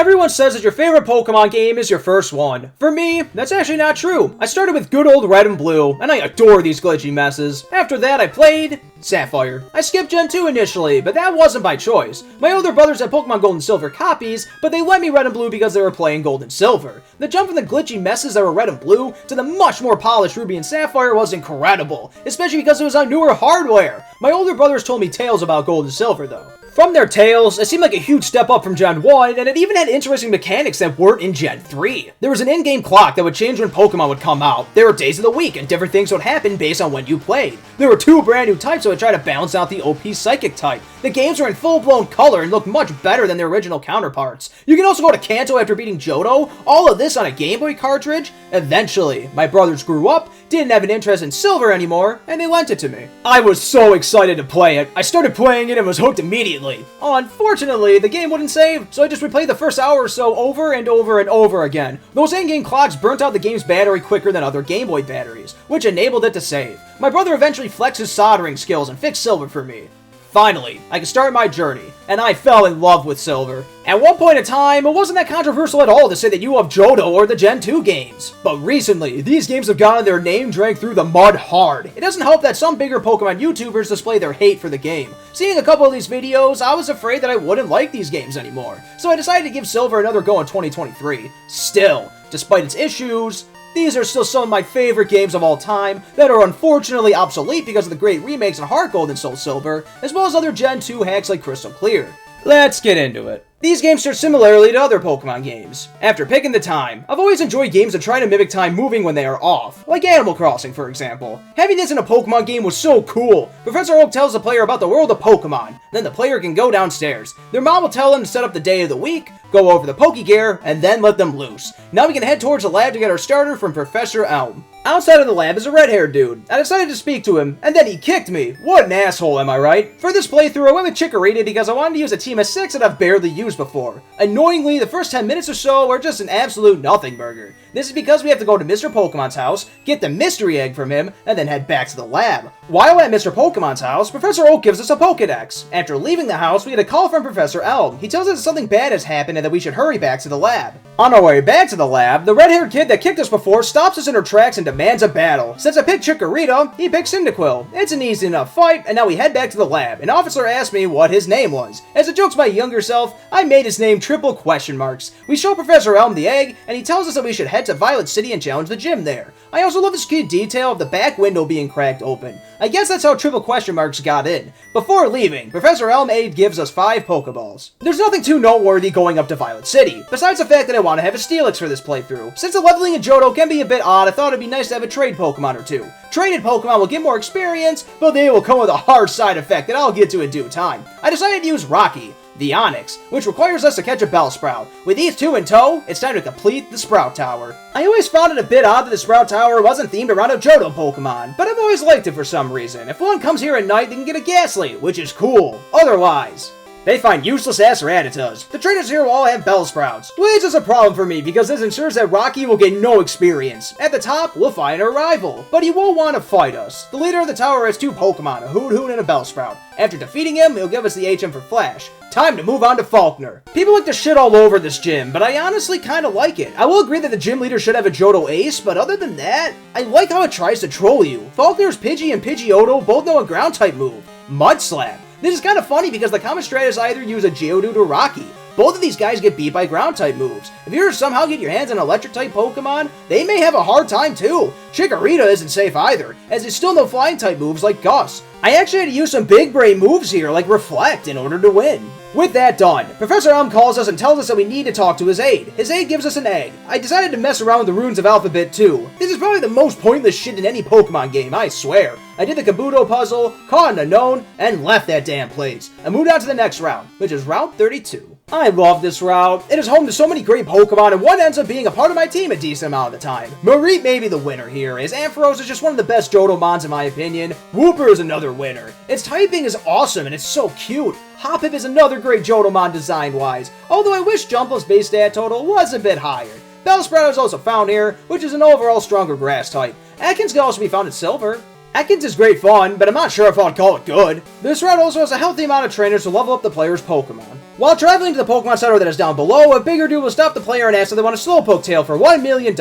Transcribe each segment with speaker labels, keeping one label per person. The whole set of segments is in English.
Speaker 1: Everyone says that your favorite Pokemon game is your first one. For me, that's actually not true. I started with good old Red and Blue, and I adore these glitchy messes. After that, I played Sapphire. I skipped Gen 2 initially, but that wasn't by choice. My older brothers had Pokemon Gold and Silver copies, but they let me Red and Blue because they were playing Gold and Silver. The jump from the glitchy messes that were Red and Blue to the much more polished Ruby and Sapphire was incredible, especially because it was on newer hardware. My older brothers told me tales about Gold and Silver though. From their tales, it seemed like a huge step up from Gen 1, and it even had interesting mechanics that weren't in Gen 3. There was an in-game clock that would change when Pokemon would come out. There were days of the week, and different things would happen based on when you played. There were 2 brand new types that would try to balance out the OP Psychic type. The games were in full-blown color and looked much better than their original counterparts. You can also go to Kanto after beating Johto, all of this on a Game Boy cartridge. Eventually, my brothers grew up, didn't have an interest in Silver anymore, and they lent it to me. I was so excited to play it. I started playing it and was hooked immediately. Unfortunately, the game wouldn't save, so I just replayed the first hour or so over and over and over again. Those in-game clocks burnt out the game's battery quicker than other Game Boy batteries, which enabled it to save. My brother eventually flexed his soldering skills and fixed Silver for me. Finally, I could start my journey, and I fell in love with Silver. At one point in time, it wasn't that controversial at all to say that you love Johto or the Gen 2 games. But recently, these games have gotten their name dragged through the mud hard. It doesn't help that some bigger Pokemon YouTubers display their hate for the game. Seeing a couple of these videos, I was afraid that I wouldn't like these games anymore. So I decided to give Silver another go in 2023. Still, despite its issues, these are still some of my favorite games of all time that are unfortunately obsolete because of the great remakes in Heart Gold and Soul Silver, as well as other Gen 2 hacks like Crystal Clear. Let's get into it. These games share similarly to other Pokemon games. After picking the time, I've always enjoyed games that try to mimic time moving when they are off, like Animal Crossing for example. Having this in a Pokemon game was so cool. Professor Oak tells the player about the world of Pokemon, then the player can go downstairs. Their mom will tell them to set up the day of the week, go over the Pokegear, and then let them loose. Now we can head towards the lab to get our starter from Professor Elm. Outside of the lab is a red-haired dude. I decided to speak to him, and then he kicked me. What an asshole, am I right? For this playthrough, I went with Chikorita because I wanted to use a team of 6 that I've barely used before. Annoyingly, the first 10 minutes or so are just an absolute nothing burger. This is because we have to go to Mr. Pokemon's house, get the mystery egg from him, and then head back to the lab. While at Mr. Pokemon's house, Professor Oak gives us a Pokedex. After leaving the house, we get a call from Professor Elm. He tells us that something bad has happened and that we should hurry back to the lab. On our way back to the lab, the red-haired kid that kicked us before stops us in her tracks and demands a battle. Since I picked Chikorita, he picked Cyndaquil. It's an easy enough fight, and now we head back to the lab. An officer asked me what his name was. As a joke to my younger self, I made his name triple question marks. We show Professor Elm the egg, and he tells us that we should head to Violet City and challenge the gym there. I also love this cute detail of the back window being cracked open. I guess that's how triple question marks got in. Before leaving, Professor Elm gives us 5 Pokeballs. There's nothing too noteworthy going up to Violet City, besides the fact that I want to have a Steelix for this playthrough. Since the leveling in Johto can be a bit odd, I thought it'd be nice to have a trade Pokemon or 2. Traded Pokemon will get more experience, but they will come with a hard side effect that I'll get to in due time. I decided to use Rocky, the Onix, which requires us to catch a Bellsprout. With these 2 in tow, it's time to complete the Sprout Tower. I always found it a bit odd that the Sprout Tower wasn't themed around a Johto Pokemon, but I've always liked it for some reason. If one comes here at night, they can get a Ghastly, which is cool. Otherwise, they find useless-ass Rattatas. The trainers here will all have Bellsprouts, which is a problem for me because this ensures that Rocky will get no experience. At the top, we'll find our rival, but he won't want to fight us. The leader of the tower has 2 Pokemon, a Hoothoot and a Bellsprout. After defeating him, he'll give us the HM for Flash. Time to move on to Faulkner. People like to shit all over this gym, but I honestly kinda like it. I will agree that the gym leader should have a Johto Ace, but other than that, I like how it tries to troll you. Faulkner's Pidgey and Pidgeotto both know a ground-type move, Mud Slap. This is kind of funny because the common strat is either use a Geodude or Rocky. Both of these guys get beat by ground-type moves. If you were to somehow get your hands on electric-type Pokemon, they may have a hard time too. Chikorita isn't safe either, as there's still no flying-type moves like Gus. I actually had to use some big brain moves here like Reflect in order to win. With that done, Professor Elm calls us and tells us that we need to talk to his aide. His aide gives us an egg. I decided to mess around with the runes of Alphabet too. This is probably the most pointless shit in any Pokemon game, I swear. I did the Kabuto puzzle, caught an unknown, and left that damn place. I moved on to the next route, which is Route 32. I love this route. It is home to so many great Pokemon, and one ends up being a part of my team a decent amount of the time. Mareep may be the winner here, as Ampharos is just one of the best Johtomons in my opinion. Wooper is another winner. Its typing is awesome, and it's so cute. Hoppip is another great Johtomon design-wise, although I wish Jumpluff's base stat total was a bit higher. Bellsprout is also found here, which is an overall stronger grass type. Atkins can also be found in Silver. Ekans is great fun, but I'm not sure if I'd call it good. This route also has a healthy amount of trainers to level up the player's Pokemon. While traveling to the Pokemon Center that is down below, a bigger dude will stop the player and ask if they want a Slowpoke tail for $1 million,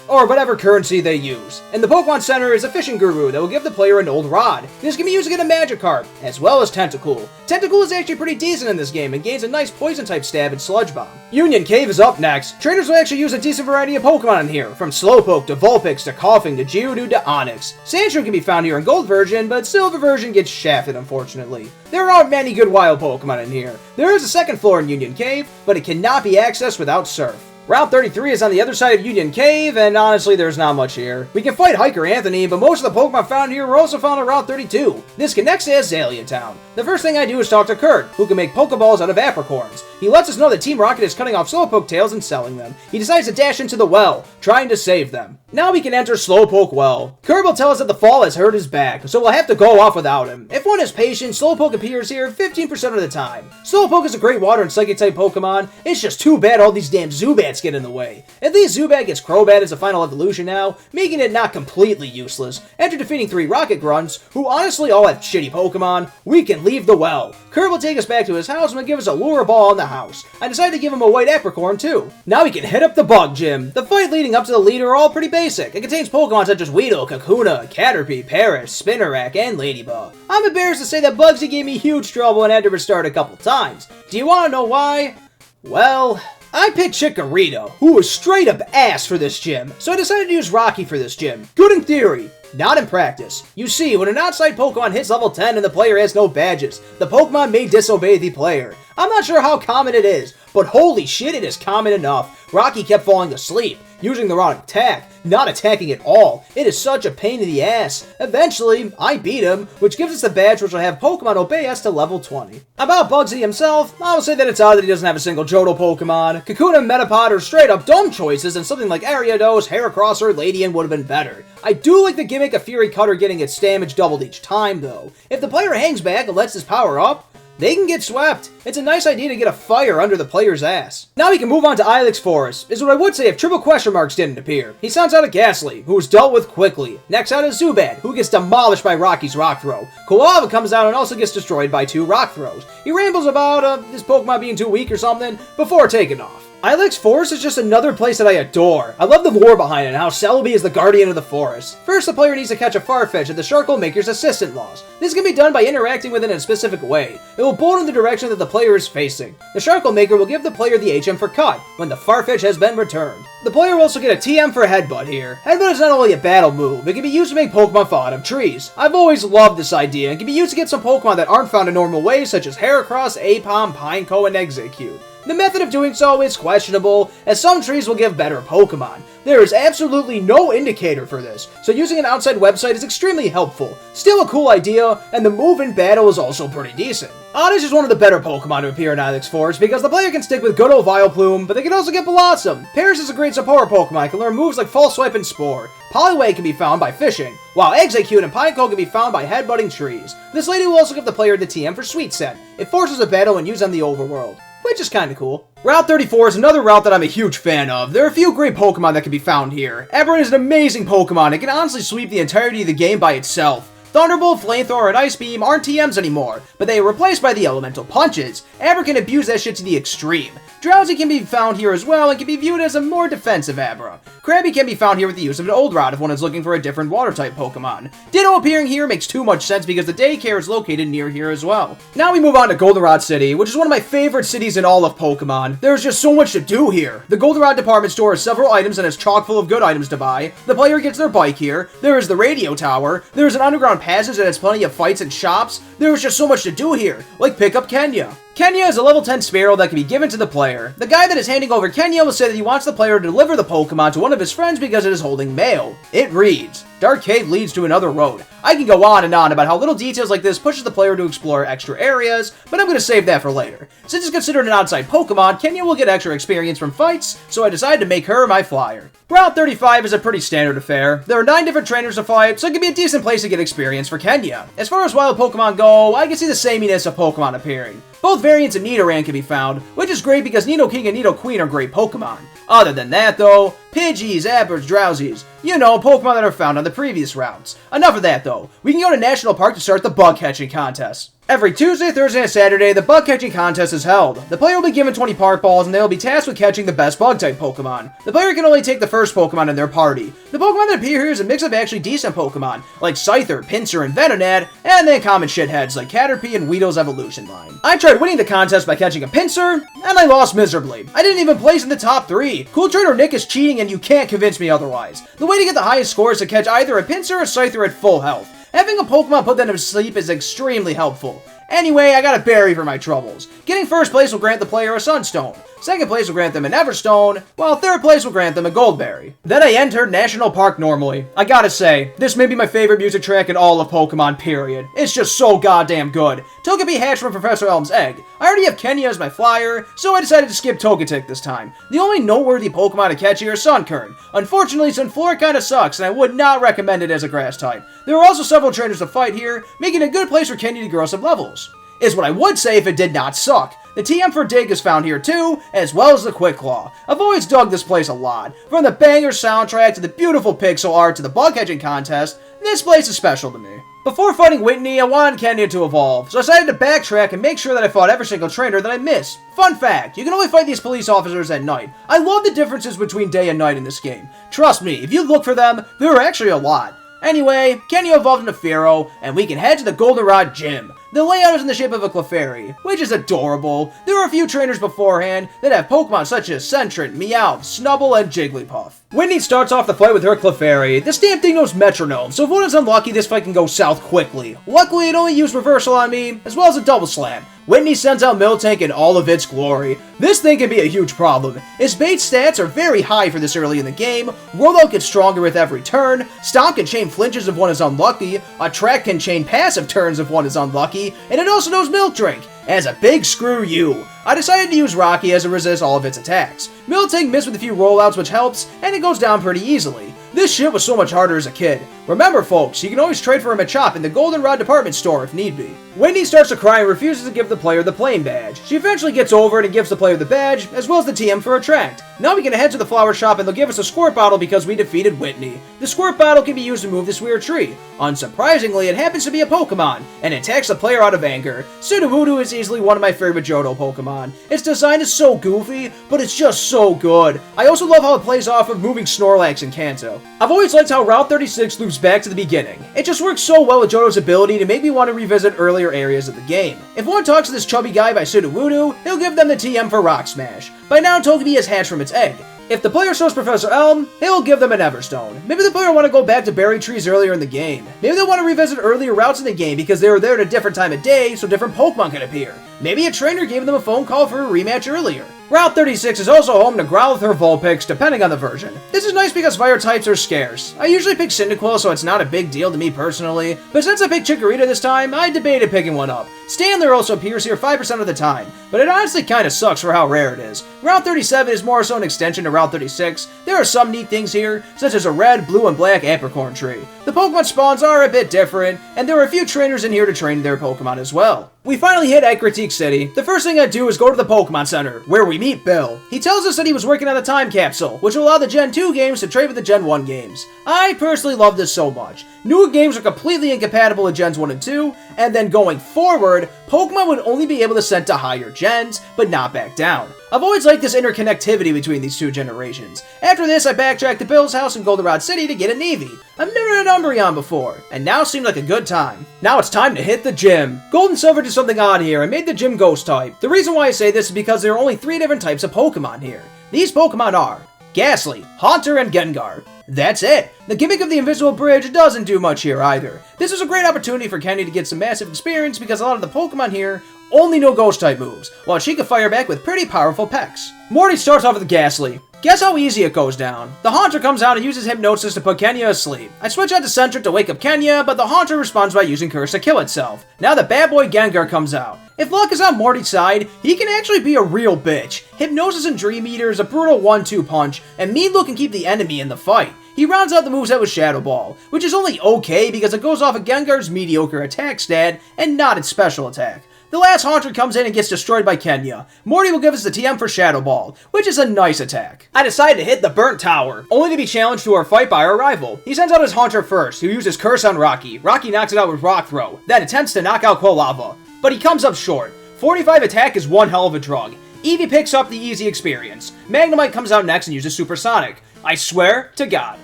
Speaker 1: or whatever currency they use. And the Pokemon Center is a fishing guru that will give the player an old rod. This can be used to get a Magikarp, as well as Tentacool. Tentacool is actually pretty decent in this game and gains a nice poison-type stab in Sludge Bomb. Union Cave is up next. Trainers will actually use a decent variety of Pokemon in here, from Slowpoke to Vulpix to Koffing to Geodude to Onix. Sandshrew can be found here in Gold version, but Silver version gets shafted, unfortunately. There aren't many good wild Pokemon in here. There is a second floor in Union Cave, but it cannot be accessed without Surf. Route 33 is on the other side of Union Cave, and honestly, there's not much here. We can fight Hiker Anthony, but most of the Pokemon found here were also found on Route 32. This connects to Azalea Town. The first thing I do is talk to Kurt, who can make Pokeballs out of apricorns. He lets us know that Team Rocket is cutting off Slowpoke tails and selling them. He decides to dash into the well, trying to save them. Now we can enter Slowpoke Well. Kurt will tell us that the fall has hurt his back, so we'll have to go off without him. If one is patient, Slowpoke appears here 15% of the time. Slowpoke is a great water and psychic-type Pokemon. It's just too bad all these damn Zubats get in the way. At least Zubat gets Crobat as a final evolution now, making it not completely useless. After defeating 3 Rocket Grunts, who honestly all have shitty Pokemon, we can leave the well. Kurt will take us back to his house and will give us a lure ball in the house. I decided to give him a white apricorn too. Now we can hit up the Bug Gym. The fight leading up to the leader are all pretty basic. It contains Pokemon such as Weedle, Kakuna, Caterpie, Paris, Spinarak, and Ladybug. I'm embarrassed to say that Bugsy gave me huge trouble and had to restart a couple times. Do you want to know why? Well, I picked Chikorita, who was straight up ass for this gym, so I decided to use Rocky for this gym. Good in theory, not in practice. You see, when an outside Pokemon hits level 10 and the player has no badges, the Pokemon may disobey the player. I'm not sure how common it is, but holy shit, it is common enough. Rocky kept falling asleep, using the wrong attack, not attacking at all. It is such a pain in the ass. Eventually, I beat him, which gives us the badge which will have Pokemon obey us to level 20. About Bugsy himself, I will say that it's odd that he doesn't have a single Johto Pokemon. Kakuna and Metapod are straight up dumb choices, and something like Ariados, Heracross, or Ladian would have been better. I do like the gimmick of Fury Cutter getting its damage doubled each time though. If the player hangs back and lets his power up, they can get swept. It's a nice idea to get a fire under the player's ass. Now we can move on to Ilex Forest, is what I would say if triple question marks didn't appear. He sounds out of Ghastly, who was dealt with quickly. Next out is Zubat, who gets demolished by Rocky's Rock Throw. Koala comes out and also gets destroyed by 2 Rock Throws. He rambles about this Pokemon being too weak or something before taking off. Ilex Forest is just another place that I adore. I love the lore behind it and how Celebi is the guardian of the forest. First, the player needs to catch a Farfetch at the Charcoal Maker's assistant laws. This can be done by interacting with it in a specific way. It will bolt in the direction that the player is facing. The Charcoal Maker will give the player the HM for cut when the Farfetch has been returned. The player will also get a TM for Headbutt here. Headbutt is not only a battle move, it can be used to make Pokemon fall out of trees. I've always loved this idea and can be used to get some Pokemon that aren't found in normal ways such as Heracross, Aipom, Pineco, and Exeggcute. The method of doing so is questionable, as some trees will give better Pokemon. There is absolutely no indicator for this, so using an outside website is extremely helpful. Still a cool idea, and the move in battle is also pretty decent. Oddish is one of the better Pokemon to appear in Ilex Forest because the player can stick with good old Vileplume, but they can also get Blossom. Paris is a great support Pokemon, can learn moves like False Swipe and Spore. Poliwag can be found by fishing, while Exeggcute and Pineco can be found by headbutting trees. This lady will also give the player the TM for Sweet Scent. It forces a battle when used on the overworld, which is kinda cool. Route 34 is another route that I'm a huge fan of. There are a few great Pokemon that can be found here. Abra is an amazing Pokemon. It can honestly sweep the entirety of the game by itself. Thunderbolt, Flamethrower, and Ice Beam aren't TMs anymore, but they are replaced by the Elemental Punches. Abra can abuse that shit to the extreme. Drowsy can be found here as well and can be viewed as a more defensive Abra. Krabby can be found here with the use of an Old Rod if one is looking for a different Water-type Pokemon. Ditto appearing here makes too much sense because the daycare is located near here as well. Now we move on to Goldenrod City, which is one of my favorite cities in all of Pokemon. There's just so much to do here. The Goldenrod department store has several items and is chock full of good items to buy. The player gets their bike here. There is the radio tower. There is an underground passage that has plenty of fights and shops. There is just so much to do here, like pick up Kenya. Kenya is a level 10 Spearow that can be given to the player. The guy that is handing over Kenya will say that he wants the player to deliver the Pokemon to one of his friends because it is holding mail. It reads, Dark Cave leads to another road. I can go on and on about how little details like this pushes the player to explore extra areas, but I'm going to save that for later. Since it's considered an outside Pokemon, Kenya will get extra experience from fights, so I decided to make her my flyer. Route 35 is a pretty standard affair. There are 9 different trainers to fight, so it can be a decent place to get experience for Kenya. As far as wild Pokemon go, I can see the sameness of Pokemon appearing. Both variants of Nidoran can be found, which is great because Nidoking and Nidoqueen are great Pokemon. Other than that though, Pidgeys, Abbers, Drowsies, You know, Pokemon that are found on the previous routes. Enough of that though. We can go to National Park to start the bug catching contest. Every Tuesday, Thursday, and Saturday, the bug catching contest is held. The player will be given 20 park balls and they will be tasked with catching the best bug type Pokemon. The player can only take the first Pokemon in their party. The Pokemon that appear here is a mix of actually decent Pokemon, like Scyther, Pinsir, and Venonat, and then common shitheads like Caterpie and Weedle's evolution line. I tried winning the contest by catching a Pinsir, and I lost miserably. I didn't even place in the top 3. Cool Trainer Nick is cheating and you can't convince me otherwise. The way to get the highest score is to catch either a Pinsir or Scyther at full health. Having a Pokemon put them to sleep is extremely helpful. Anyway, I got a berry for my troubles. Getting first place will grant the player a Sunstone. Second place will grant them an Everstone, while third place will grant them a Goldberry. Then I entered National Park normally. I gotta say, this may be my favorite music track in all of Pokemon, period. It's just so goddamn good. Togepi hatched from Professor Elm's egg. I already have Kenya as my flyer, so I decided to skip Togetic this time. The only noteworthy Pokemon to catch here is Sunkern. Unfortunately, Sunflora kinda sucks, and I would not recommend it as a grass type. There are also several trainers to fight here, making it a good place for Kenya to grow some levels. Is what I would say if it did not suck. The TM for Dig is found here too, as well as the Quick Claw. I've always dug this place a lot. From the banger soundtrack to the beautiful pixel art to the bug catching contest, this place is special to me. Before fighting Whitney, I wanted Kenya to evolve, so I decided to backtrack and make sure that I fought every single trainer that I missed. Fun fact, you can only fight these police officers at night. I love the differences between day and night in this game. Trust me, if you look for them, there are actually a lot. Anyway, Kenya evolved into Fearow, and we can head to the Goldenrod Gym. The layout is in the shape of a Clefairy, which is adorable. There are a few trainers beforehand that have Pokemon such as Sentret, Meowth, Snubbull, and Jigglypuff. Whitney starts off the fight with her Clefairy. This damn thing knows Metronome, so if one is unlucky, this fight can go south quickly. Luckily, it only used Reversal on me, as well as a Double Slam. Whitney sends out Miltank in all of its glory. This thing can be a huge problem. Its base stats are very high for this early in the game, Rollout gets stronger with every turn, Stomp can chain flinches if one is unlucky, Attract can chain passive turns if one is unlucky, and it also knows Milk Drink. As a big screw you. I decided to use Rocky as it resists all of its attacks. Miltank missed with a few rollouts which helps, and it goes down pretty easily. This shit was so much harder as a kid. Remember folks, you can always trade for a Machop in the Goldenrod department store if need be. Whitney starts to cry and refuses to give the player the plain badge. She eventually gets over it and gives the player the badge, as well as the TM for Attract. Now we can head to the flower shop and they'll give us a Squirt Bottle because we defeated Whitney. The Squirt Bottle can be used to move this weird tree. Unsurprisingly, it happens to be a Pokemon, and it attacks the player out of anger. Sudowoodo is easily one of my favorite Johto Pokemon. Its design is so goofy, but it's just so good. I also love how it plays off of moving Snorlax in Kanto. I've always liked how Route 36 loops back to the beginning. It just works so well with Johto's ability to make me want to revisit earlier areas of the game. If one talks to this chubby guy by Sudowoodo, he'll give them the TM for Rock Smash. By now, Togepi has hatched from its egg. If the player shows Professor Elm, he'll give them an Everstone. Maybe the player want to go back to berry trees earlier in the game. Maybe they want to revisit earlier routes in the game because they were there at a different time of day so different Pokemon can appear. Maybe a trainer gave them a phone call for a rematch earlier. Route 36 is also home to Growlithe or Vulpix, depending on the version. This is nice because fire types are scarce. I usually pick Cyndaquil, so it's not a big deal to me personally, but since I picked Chikorita this time, I debated picking one up. Standler also appears here 5% of the time, but it honestly kinda sucks for how rare it is. Route 37 is more so an extension to Route 36. There are some neat things here, such as a red, blue, and black apricorn tree. The Pokemon spawns are a bit different, and there are a few trainers in here to train their Pokemon as well. We finally hit Ecruteak City. The first thing I do is go to the Pokemon Center, where we meet Bill. He tells us that he was working on the time capsule, which will allow the Gen 2 games to trade with the Gen 1 games. I personally love this so much. Newer games are completely incompatible with Gens 1 and 2, and then going forward, Pokemon would only be able to send to higher gens, but not back down. I've always liked this interconnectivity between these two generations. After this, I backtracked to Bill's house in Goldenrod City to get an Eevee. I've never had an Umbreon before, and now seemed like a good time. Now it's time to hit the gym. Gold and Silver did something odd here and made the gym ghost type. The reason why I say this is because there are only 3 different types of Pokemon here. These Pokemon are Ghastly, Haunter, and Gengar. That's it. The gimmick of the invisible bridge doesn't do much here either. This is a great opportunity for Kenny to get some massive experience because a lot of the Pokemon here only know ghost type moves, while she can fire back with pretty powerful Pecks. Morty starts off with Ghastly. Guess how easy it goes down. The Haunter comes out and uses Hypnosis to put Kenya asleep. I switch out to Sentret to wake up Kenya, but the Haunter responds by using Curse to kill itself. Now the bad boy Gengar comes out. If luck is on Morty's side, he can actually be a real bitch. Hypnosis and Dream Eater is a brutal 1-2 punch, and Meadlow can keep the enemy in the fight. He rounds out the moveset with Shadow Ball, which is only okay because it goes off of Gengar's mediocre attack stat and not its special attack. The last Haunter comes in and gets destroyed by Kenya. Morty will give us the TM for Shadow Ball, which is a nice attack. I decide to hit the Burnt Tower, only to be challenged to our fight by our rival. He sends out his Haunter first, who uses Curse on Rocky. Rocky knocks it out with Rock Throw, then attempts to knock out Quilava, but he comes up short. 45 attack is one hell of a drug. Eevee picks up the easy experience. Magnemite comes out next and uses Supersonic. I swear to God,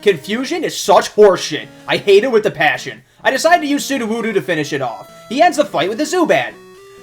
Speaker 1: Confusion is such horseshit. I hate it with a passion. I decide to use Sudowoodo to finish it off. He ends the fight with a Zubat.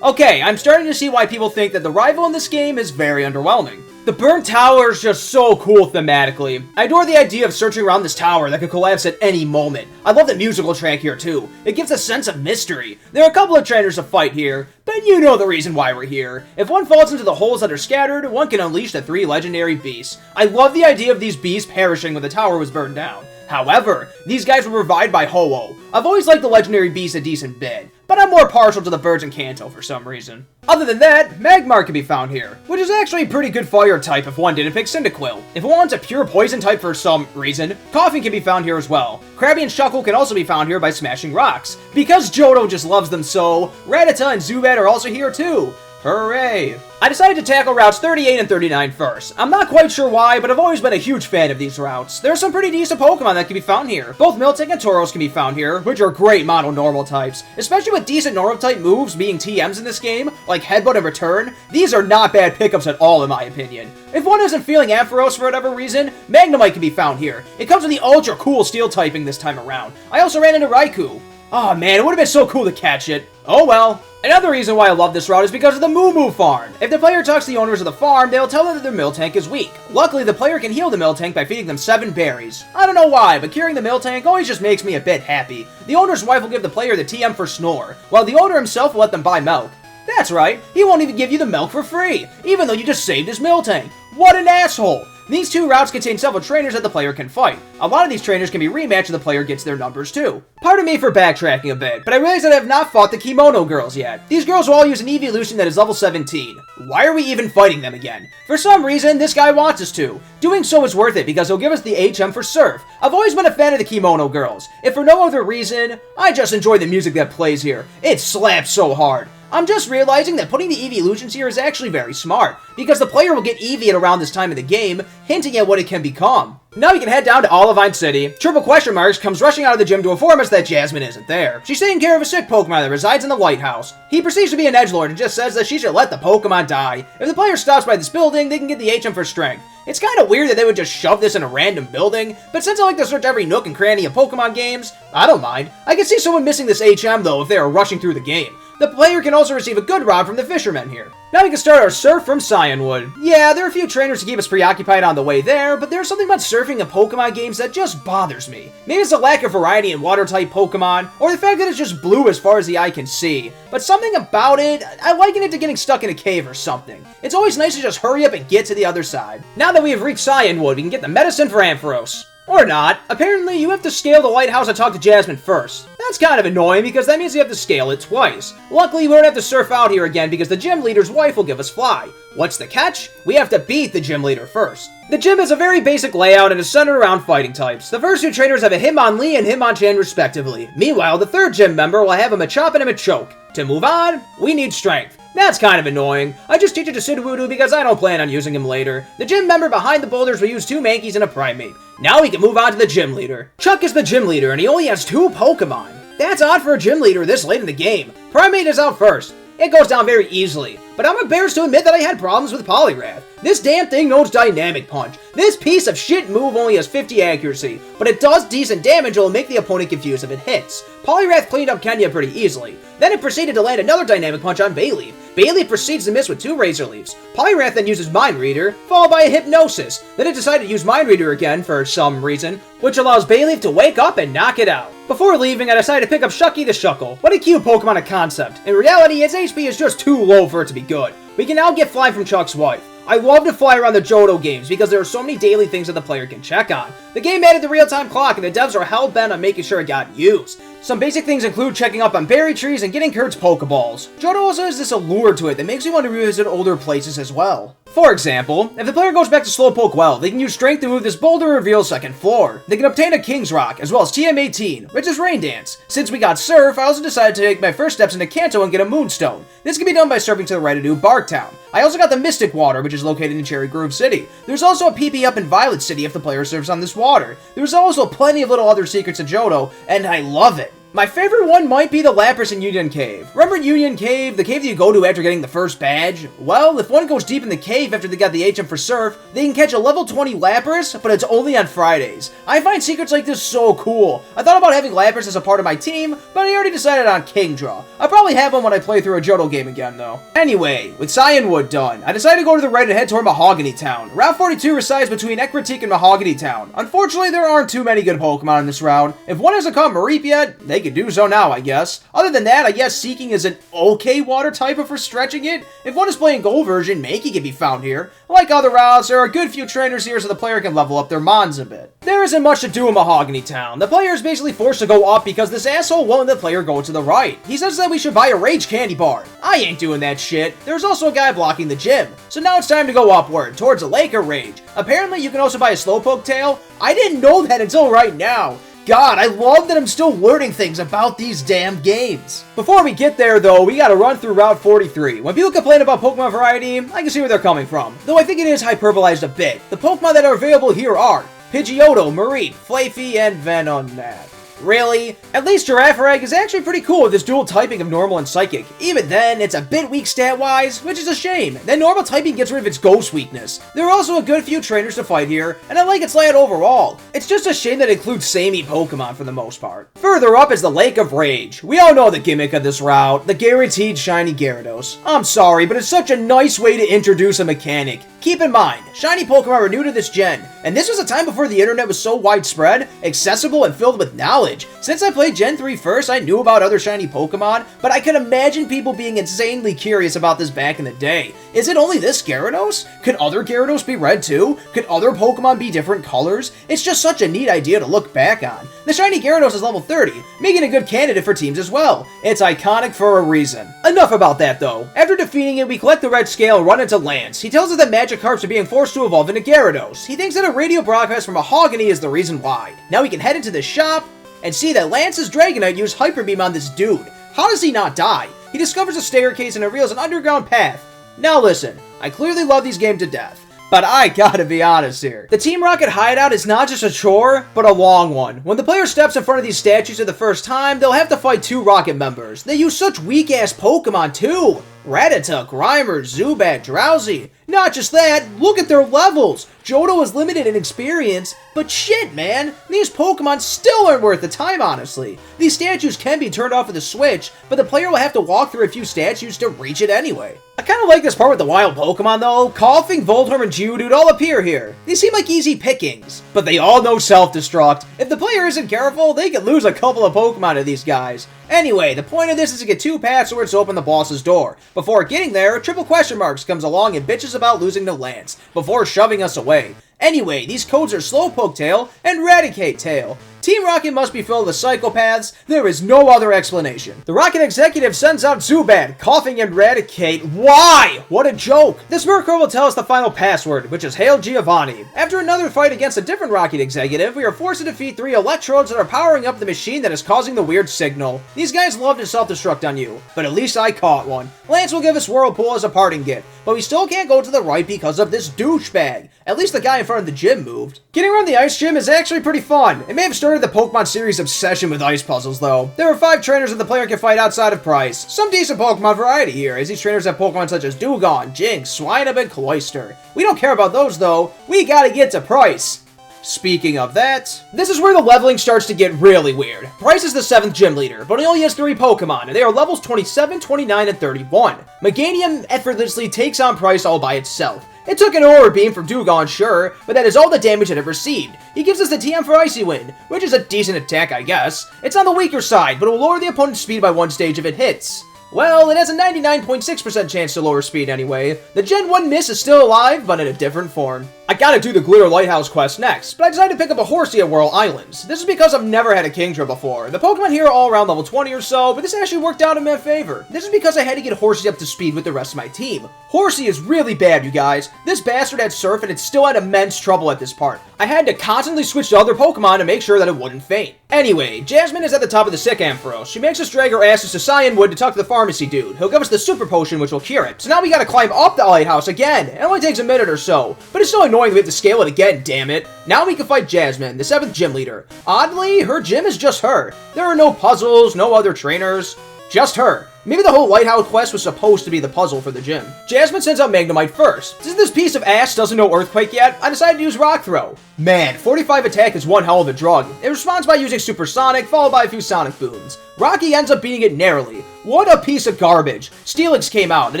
Speaker 1: Okay, I'm starting to see why people think that the rival in this game is very underwhelming. The Burnt Tower is just so cool thematically. I adore the idea of searching around this tower that could collapse at any moment. I love the musical track here too. It gives a sense of mystery. There are a couple of trainers to fight here, but you know the reason why we're here. If one falls into the holes that are scattered, one can unleash the 3 legendary beasts. I love the idea of these beasts perishing when the tower was burned down. However, these guys were revived by Ho-Oh. I've always liked the legendary beasts a decent bit, but I'm more partial to the birds in Kanto for some reason. Other than that, Magmar can be found here, which is actually a pretty good fire type if one didn't pick Cyndaquil. If one wants a pure poison type for some reason, Koffing can be found here as well. Krabby and Shuckle can also be found here by smashing rocks. Because Johto just loves them so, Rattata and Zubat are also here too. Hooray! I decided to tackle routes 38 and 39 first. I'm not quite sure why, but I've always been a huge fan of these routes. There are some pretty decent Pokemon that can be found here. Both Miltank and Tauros can be found here, which are great mono-normal types. Especially with decent normal type moves being TMs in this game, like Headbutt and Return, these are not bad pickups at all in my opinion. If one isn't feeling Ampharos for whatever reason, Magnemite can be found here. It comes with the ultra cool steel typing this time around. I also ran into Raikou. Oh man, it would have been so cool to catch it. Oh well. Another reason why I love this route is because of the Moo Moo farm. If the player talks to the owners of the farm, they'll tell them that their Miltank is weak. Luckily, the player can heal the Miltank by feeding them 7 berries. I don't know why, but curing the Miltank always just makes me a bit happy. The owner's wife will give the player the TM for Snore, while the owner himself will let them buy milk. That's right, he won't even give you the milk for free, even though you just saved his Miltank. What an asshole! These 2 routes contain several trainers that the player can fight. A lot of these trainers can be rematched and the player gets their numbers too. Pardon me for backtracking a bit, but I realize that I have not fought the Kimono girls yet. These girls will all use an evolution that is level 17. Why are we even fighting them again? For some reason, this guy wants us to. Doing so is worth it because he'll give us the HM for Surf. I've always been a fan of the Kimono girls. If for no other reason, I just enjoy the music that plays here. It slaps so hard. I'm just realizing that putting the evolutions here is actually very smart, because the player will get Eevee at around this time of the game, hinting at what it can become. Now we can head down to Olivine City. Triple Question Marks comes rushing out of the gym to inform us that Jasmine isn't there. She's taking care of a sick Pokemon that resides in the lighthouse. He proceeds to be an edgelord and just says that she should let the Pokemon die. If the player stops by this building, they can get the HM for Strength. It's kinda weird that they would just shove this in a random building, but since I like to search every nook and cranny of Pokemon games, I don't mind. I can see someone missing this HM though if they are rushing through the game. The player can also receive a good rod from the fishermen here. Now we can start our surf from Cyanwood. Yeah, there are a few trainers to keep us preoccupied on the way there, but there's something about surfing in Pokemon games that just bothers me. Maybe it's the lack of variety in water-type Pokemon, or the fact that it's just blue as far as the eye can see. But something about it, I liken it to getting stuck in a cave or something. It's always nice to just hurry up and get to the other side. Now that we have reached Cyanwood, we can get the medicine for Ampharos. Or not. Apparently, you have to scale the lighthouse and talk to Jasmine first. That's kind of annoying because that means you have to scale it twice. Luckily, we don't have to surf out here again because the gym leader's wife will give us Fly. What's the catch? We have to beat the gym leader first. The gym has a very basic layout and is centered around fighting types. The first 2 trainers have a Hitmonlee and Hitmonchan respectively. Meanwhile, the 3rd gym member will have a Machop and a Machoke. To move on, we need Strength. That's kind of annoying. I just teach it to Sudowoodo because I don't plan on using him later. The gym member behind the boulders will use 2 Mankeys and a Primeape. Now we can move on to the gym leader. Chuck is the gym leader and he only has 2 Pokemon. That's odd for a gym leader this late in the game. Primeape is out first. It goes down very easily, but I'm embarrassed to admit that I had problems with Poliwrath. This damn thing knows Dynamic Punch. This piece of shit move only has 50 accuracy, but it does decent damage and will make the opponent confused if it hits. Poliwrath cleaned up Kenya pretty easily. Then it proceeded to land another Dynamic Punch on Bayleaf. Bayleaf proceeds to miss with 2 Razor Leaves. Poliwrath then uses Mind Reader, followed by a Hypnosis. Then it decided to use Mind Reader again for some reason, which allows Bayleaf to wake up and knock it out. Before leaving, I decided to pick up Shucky the Shuckle. What a cute Pokemon of concept. In reality, its HP is just too low for it to be good. We can now get Fly from Chuck's wife. I love to fly around the Johto games because there are so many daily things that the player can check on. The game added the real-time clock and the devs are hell-bent on making sure it got used. Some basic things include checking up on berry trees and getting Kurt's Pokeballs. Johto also has this allure to it that makes me want to revisit older places as well. For example, if the player goes back to Slowpoke well, they can use Strength to move this boulder and reveal second floor. They can obtain a King's Rock, as well as TM18, which is Rain Dance. Since we got Surf, I also decided to take my first steps into Kanto and get a Moonstone. This can be done by surfing to the right of New Barktown. I also got the Mystic Water, which is located in Cherry Grove City. There's also a PP up in Violet City if the player surfs on this water. There's also plenty of little other secrets in Johto, and I love it. My favorite one might be the Lapras in Union Cave. Remember Union Cave, the cave that you go to after getting the first badge? Well, if one goes deep in the cave after they got the HM for Surf, they can catch a level 20 Lapras, but it's only on Fridays. I find secrets like this so cool. I thought about having Lapras as a part of my team, but I already decided on Kingdra. I'll probably have one when I play through a Johto game again, though. Anyway, with Cyanwood done, I decided to go to the right and head toward Mahogany Town. Route 42 resides between Ecruteak and Mahogany Town. Unfortunately, there aren't too many good Pokemon in this route. If one hasn't caught Mareep yet, they could do so now, I guess. Other than that, I guess Seeking is an okay water type for stretching it. If one is playing Gold version, Mankey can be found here. Like other routes, there are a good few trainers here so the player can level up their Mons a bit. There isn't much to do in Mahogany Town. The player is basically forced to go up because this asshole won't let the player go to the right. He says that we should buy a Rage Candy Bar. I ain't doing that shit. There's also a guy blocking the gym. So now it's time to go upward, towards a Lake of Rage. Apparently you can also buy a Slowpoke tail. I didn't know that until right now. God, I love that I'm still learning things about these damn games. Before we get there, though, we gotta run through Route 43. When people complain about Pokemon variety, I can see where they're coming from. Though I think it is hyperbolized a bit. The Pokemon that are available here are Pidgeotto, Mareep, Flaaffy, and Venonat. Really? At least Girafarig is actually pretty cool with this dual typing of normal and psychic. Even then, it's a bit weak stat-wise, which is a shame. Then normal typing gets rid of its ghost weakness. There are also a good few trainers to fight here, and I like its layout overall. It's just a shame that it includes samey Pokemon for the most part. Further up is the Lake of Rage. We all know the gimmick of this route, the guaranteed shiny Gyarados. I'm sorry, but it's such a nice way to introduce a mechanic. Keep in mind, shiny Pokemon were new to this gen, and this was a time before the internet was so widespread, accessible, and filled with knowledge. Since I played Gen 3 first, I knew about other shiny Pokemon, but I can imagine people being insanely curious about this back in the day. Is it only this Gyarados? Could other Gyarados be red too? Could other Pokemon be different colors? It's just such a neat idea to look back on. The shiny Gyarados is level 30, making a good candidate for teams as well. It's iconic for a reason. Enough about that though. After defeating it, we collect the red scale and run into Lance. He tells us that Magikarps are being forced to evolve into Gyarados. He thinks that a radio broadcast from Mahogany is the reason why. Now we can head into the shop and see that Lance's Dragonite used Hyper Beam on this dude. How does he not die? He discovers a staircase and reveals an underground path. Now listen, I clearly love these games to death, but I gotta be honest here. The Team Rocket hideout is not just a chore, but a long one. When the player steps in front of these statues for the first time, they'll have to fight 2 Rocket members. They use such weak-ass Pokemon too. Rattata, Grimer, Zubat, Drowsy. Not just that, look at their levels! Johto is limited in experience, but shit, man! These Pokemon still aren't worth the time, honestly. These statues can be turned off with a switch, but the player will have to walk through a few statues to reach it anyway. I kinda like this part with the wild Pokemon though. Coughing, Voltorb, and Geodude all appear here. They seem like easy pickings, but they all know self-destruct. If the player isn't careful, they could lose a couple of Pokemon to these guys. Anyway, the point of this is to get 2 passwords to open the boss's door. Before getting there, Triple Question Marks comes along and bitches about losing to Lance, before shoving us away. Anyway, these codes are Slowpoke Tail and Raticate Tail. Team Rocket must be filled with psychopaths. There is no other explanation. The Rocket executive sends out Zubat, coughing and Raticate. Why? What a joke. This Murkrow will tell us the final password, which is Hail Giovanni. After another fight against a different Rocket executive, we are forced to defeat 3 Electrodes that are powering up the machine that is causing the weird signal. These guys love to self-destruct on you, but at least I caught one. Lance will give us Whirlpool as a parting gift, but we still can't go to the right because of this douchebag. At least the guy in front of the gym moved. Getting around the ice gym is actually pretty fun. It may have started the Pokemon series obsession with ice puzzles though. There are 5 trainers that the player can fight outside of price. Some decent Pokemon variety here, as these trainers have Pokemon such as Dewgong, Jinx, Swinub, and Cloyster. We don't care about those though, we gotta get to price. Speaking of that, this is where the leveling starts to get really weird. Price is the 7th gym leader, but he only has 3 Pokemon, and they are levels 27, 29, and 31. Meganium effortlessly takes on Price all by itself. It took an Aura Beam from Dewgong, sure, but that is all the damage it ever received. He gives us the TM for Icy Wind, which is a decent attack, I guess. It's on the weaker side, but it will lower the opponent's speed by 1 stage if it hits. Well, it has a 99.6% chance to lower speed anyway. The Gen 1 miss is still alive, but in a different form. I gotta do the Goldenrod Lighthouse quest next, but I decided to pick up a Horsey at Whirl Islands. This is because I've never had a Kingdra before. The Pokemon here are all around level 20 or so, but this actually worked out in my favor. This is because I had to get Horsey up to speed with the rest of my team. Horsey is really bad, you guys. This bastard had Surf and it still had immense trouble at this part. I had to constantly switch to other Pokemon to make sure that it wouldn't faint. Anyway, Jasmine is at the top of the sick Ampharos. She makes us drag her asses to Cyanwood to talk to the pharmacy dude. He'll give us the super potion which will cure it. So now we gotta climb up the lighthouse again. It only takes a minute or so, but it's still annoying that we have to scale it again, damn it. Now we can fight Jasmine, the 7th gym leader. Oddly, her gym is just her. There are no puzzles, no other trainers, just her. Maybe the whole lighthouse quest was supposed to be the puzzle for the gym. Jasmine sends out Magnemite first. Since this piece of ass doesn't know Earthquake yet, I decided to use Rock Throw. Man, 45 attack is one hell of a drug. It responds by using Supersonic, followed by a few Sonic Booms. Rocky ends up beating it narrowly. What a piece of garbage. Steelix came out, and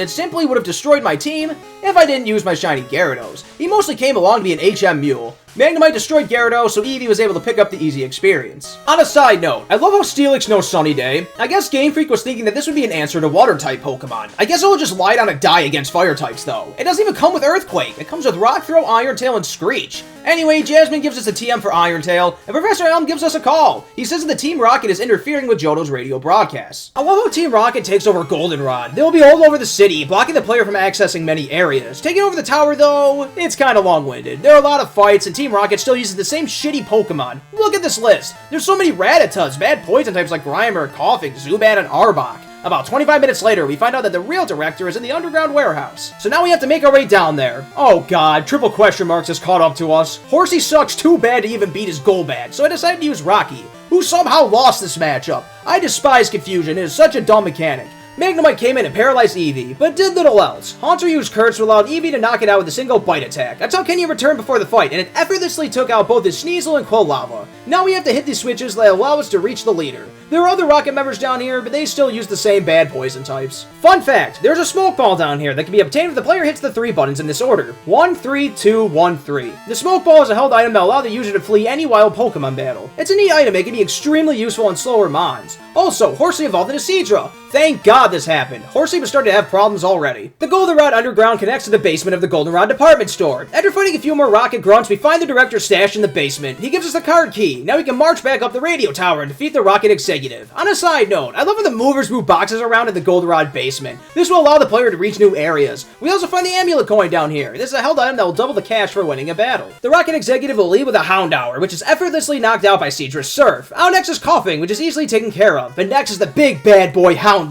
Speaker 1: it simply would have destroyed my team if I didn't use my shiny Gyarados. He mostly came along to be an HM Mule. Magnemite destroyed Gyarados, so Eevee was able to pick up the easy experience. On a side note, I love how Steelix knows Sunny Day. I guess Game Freak was thinking that this would be an answer to Water-type Pokemon. I guess it'll just lie down and die against Fire-types, though. It doesn't even come with Earthquake. It comes with Rock Throw, Iron Tail, and Screech. Anyway, Jasmine gives us a TM for Iron Tail, and Professor Elm gives us a call. He says that the Team Rocket is interfering with Johto's radio broadcasts. I love how Team Rocket takes over Goldenrod. They'll be all over the city, blocking the player from accessing many areas. Taking over the tower, though, it's kinda long-winded. There are a lot of fights, and Team Rocket still uses the same shitty Pokemon. Look at this list. There's so many Rattatuts, bad poison types like Grimer, Coughing, Zubat, and Arbok. About 25 minutes later, we find out that the real director is in the underground warehouse. So now we have to make our way down there. Oh god, triple question marks has caught up to us. Horsey sucks too bad to even beat his Golbat, so I decided to use Rocky, who somehow lost this matchup. I despise confusion, it is such a dumb mechanic. Magnemite came in and paralyzed Eevee, but did little else. Haunter used Curse to allow Eevee to knock it out with a single bite attack, until Kenny returned before the fight, and it effortlessly took out both his Sneasel and Quilava. Now we have to hit these switches that allow us to reach the leader. There are other Rocket members down here, but they still use the same bad poison types. Fun fact, there's a Smoke Ball down here that can be obtained if the player hits the 3 buttons in this order. 1, 3, 2, 1, 3. The Smoke Ball is a held item that allows the user to flee any wild Pokemon battle. It's a neat item, it can be extremely useful in slower mons. Also, Horsey evolved into Seadra. Thank God this happened. Horsey was starting to have problems already. The Goldenrod Underground connects to the basement of the Goldenrod department store. After fighting a few more Rocket Grunts, we find the director stashed in the basement. He gives us the card key. Now we can march back up the radio tower and defeat the Rocket Executive. On a side note, I love when the movers move boxes around in the Goldenrod basement. This will allow the player to reach new areas. We also find the amulet coin down here. This is a held item that will double the cash for winning a battle. The Rocket Executive will lead with a Houndour, which is effortlessly knocked out by Seadra's Surf. Out next is Coughing, which is easily taken care of. But next is the big bad boy Houndoom.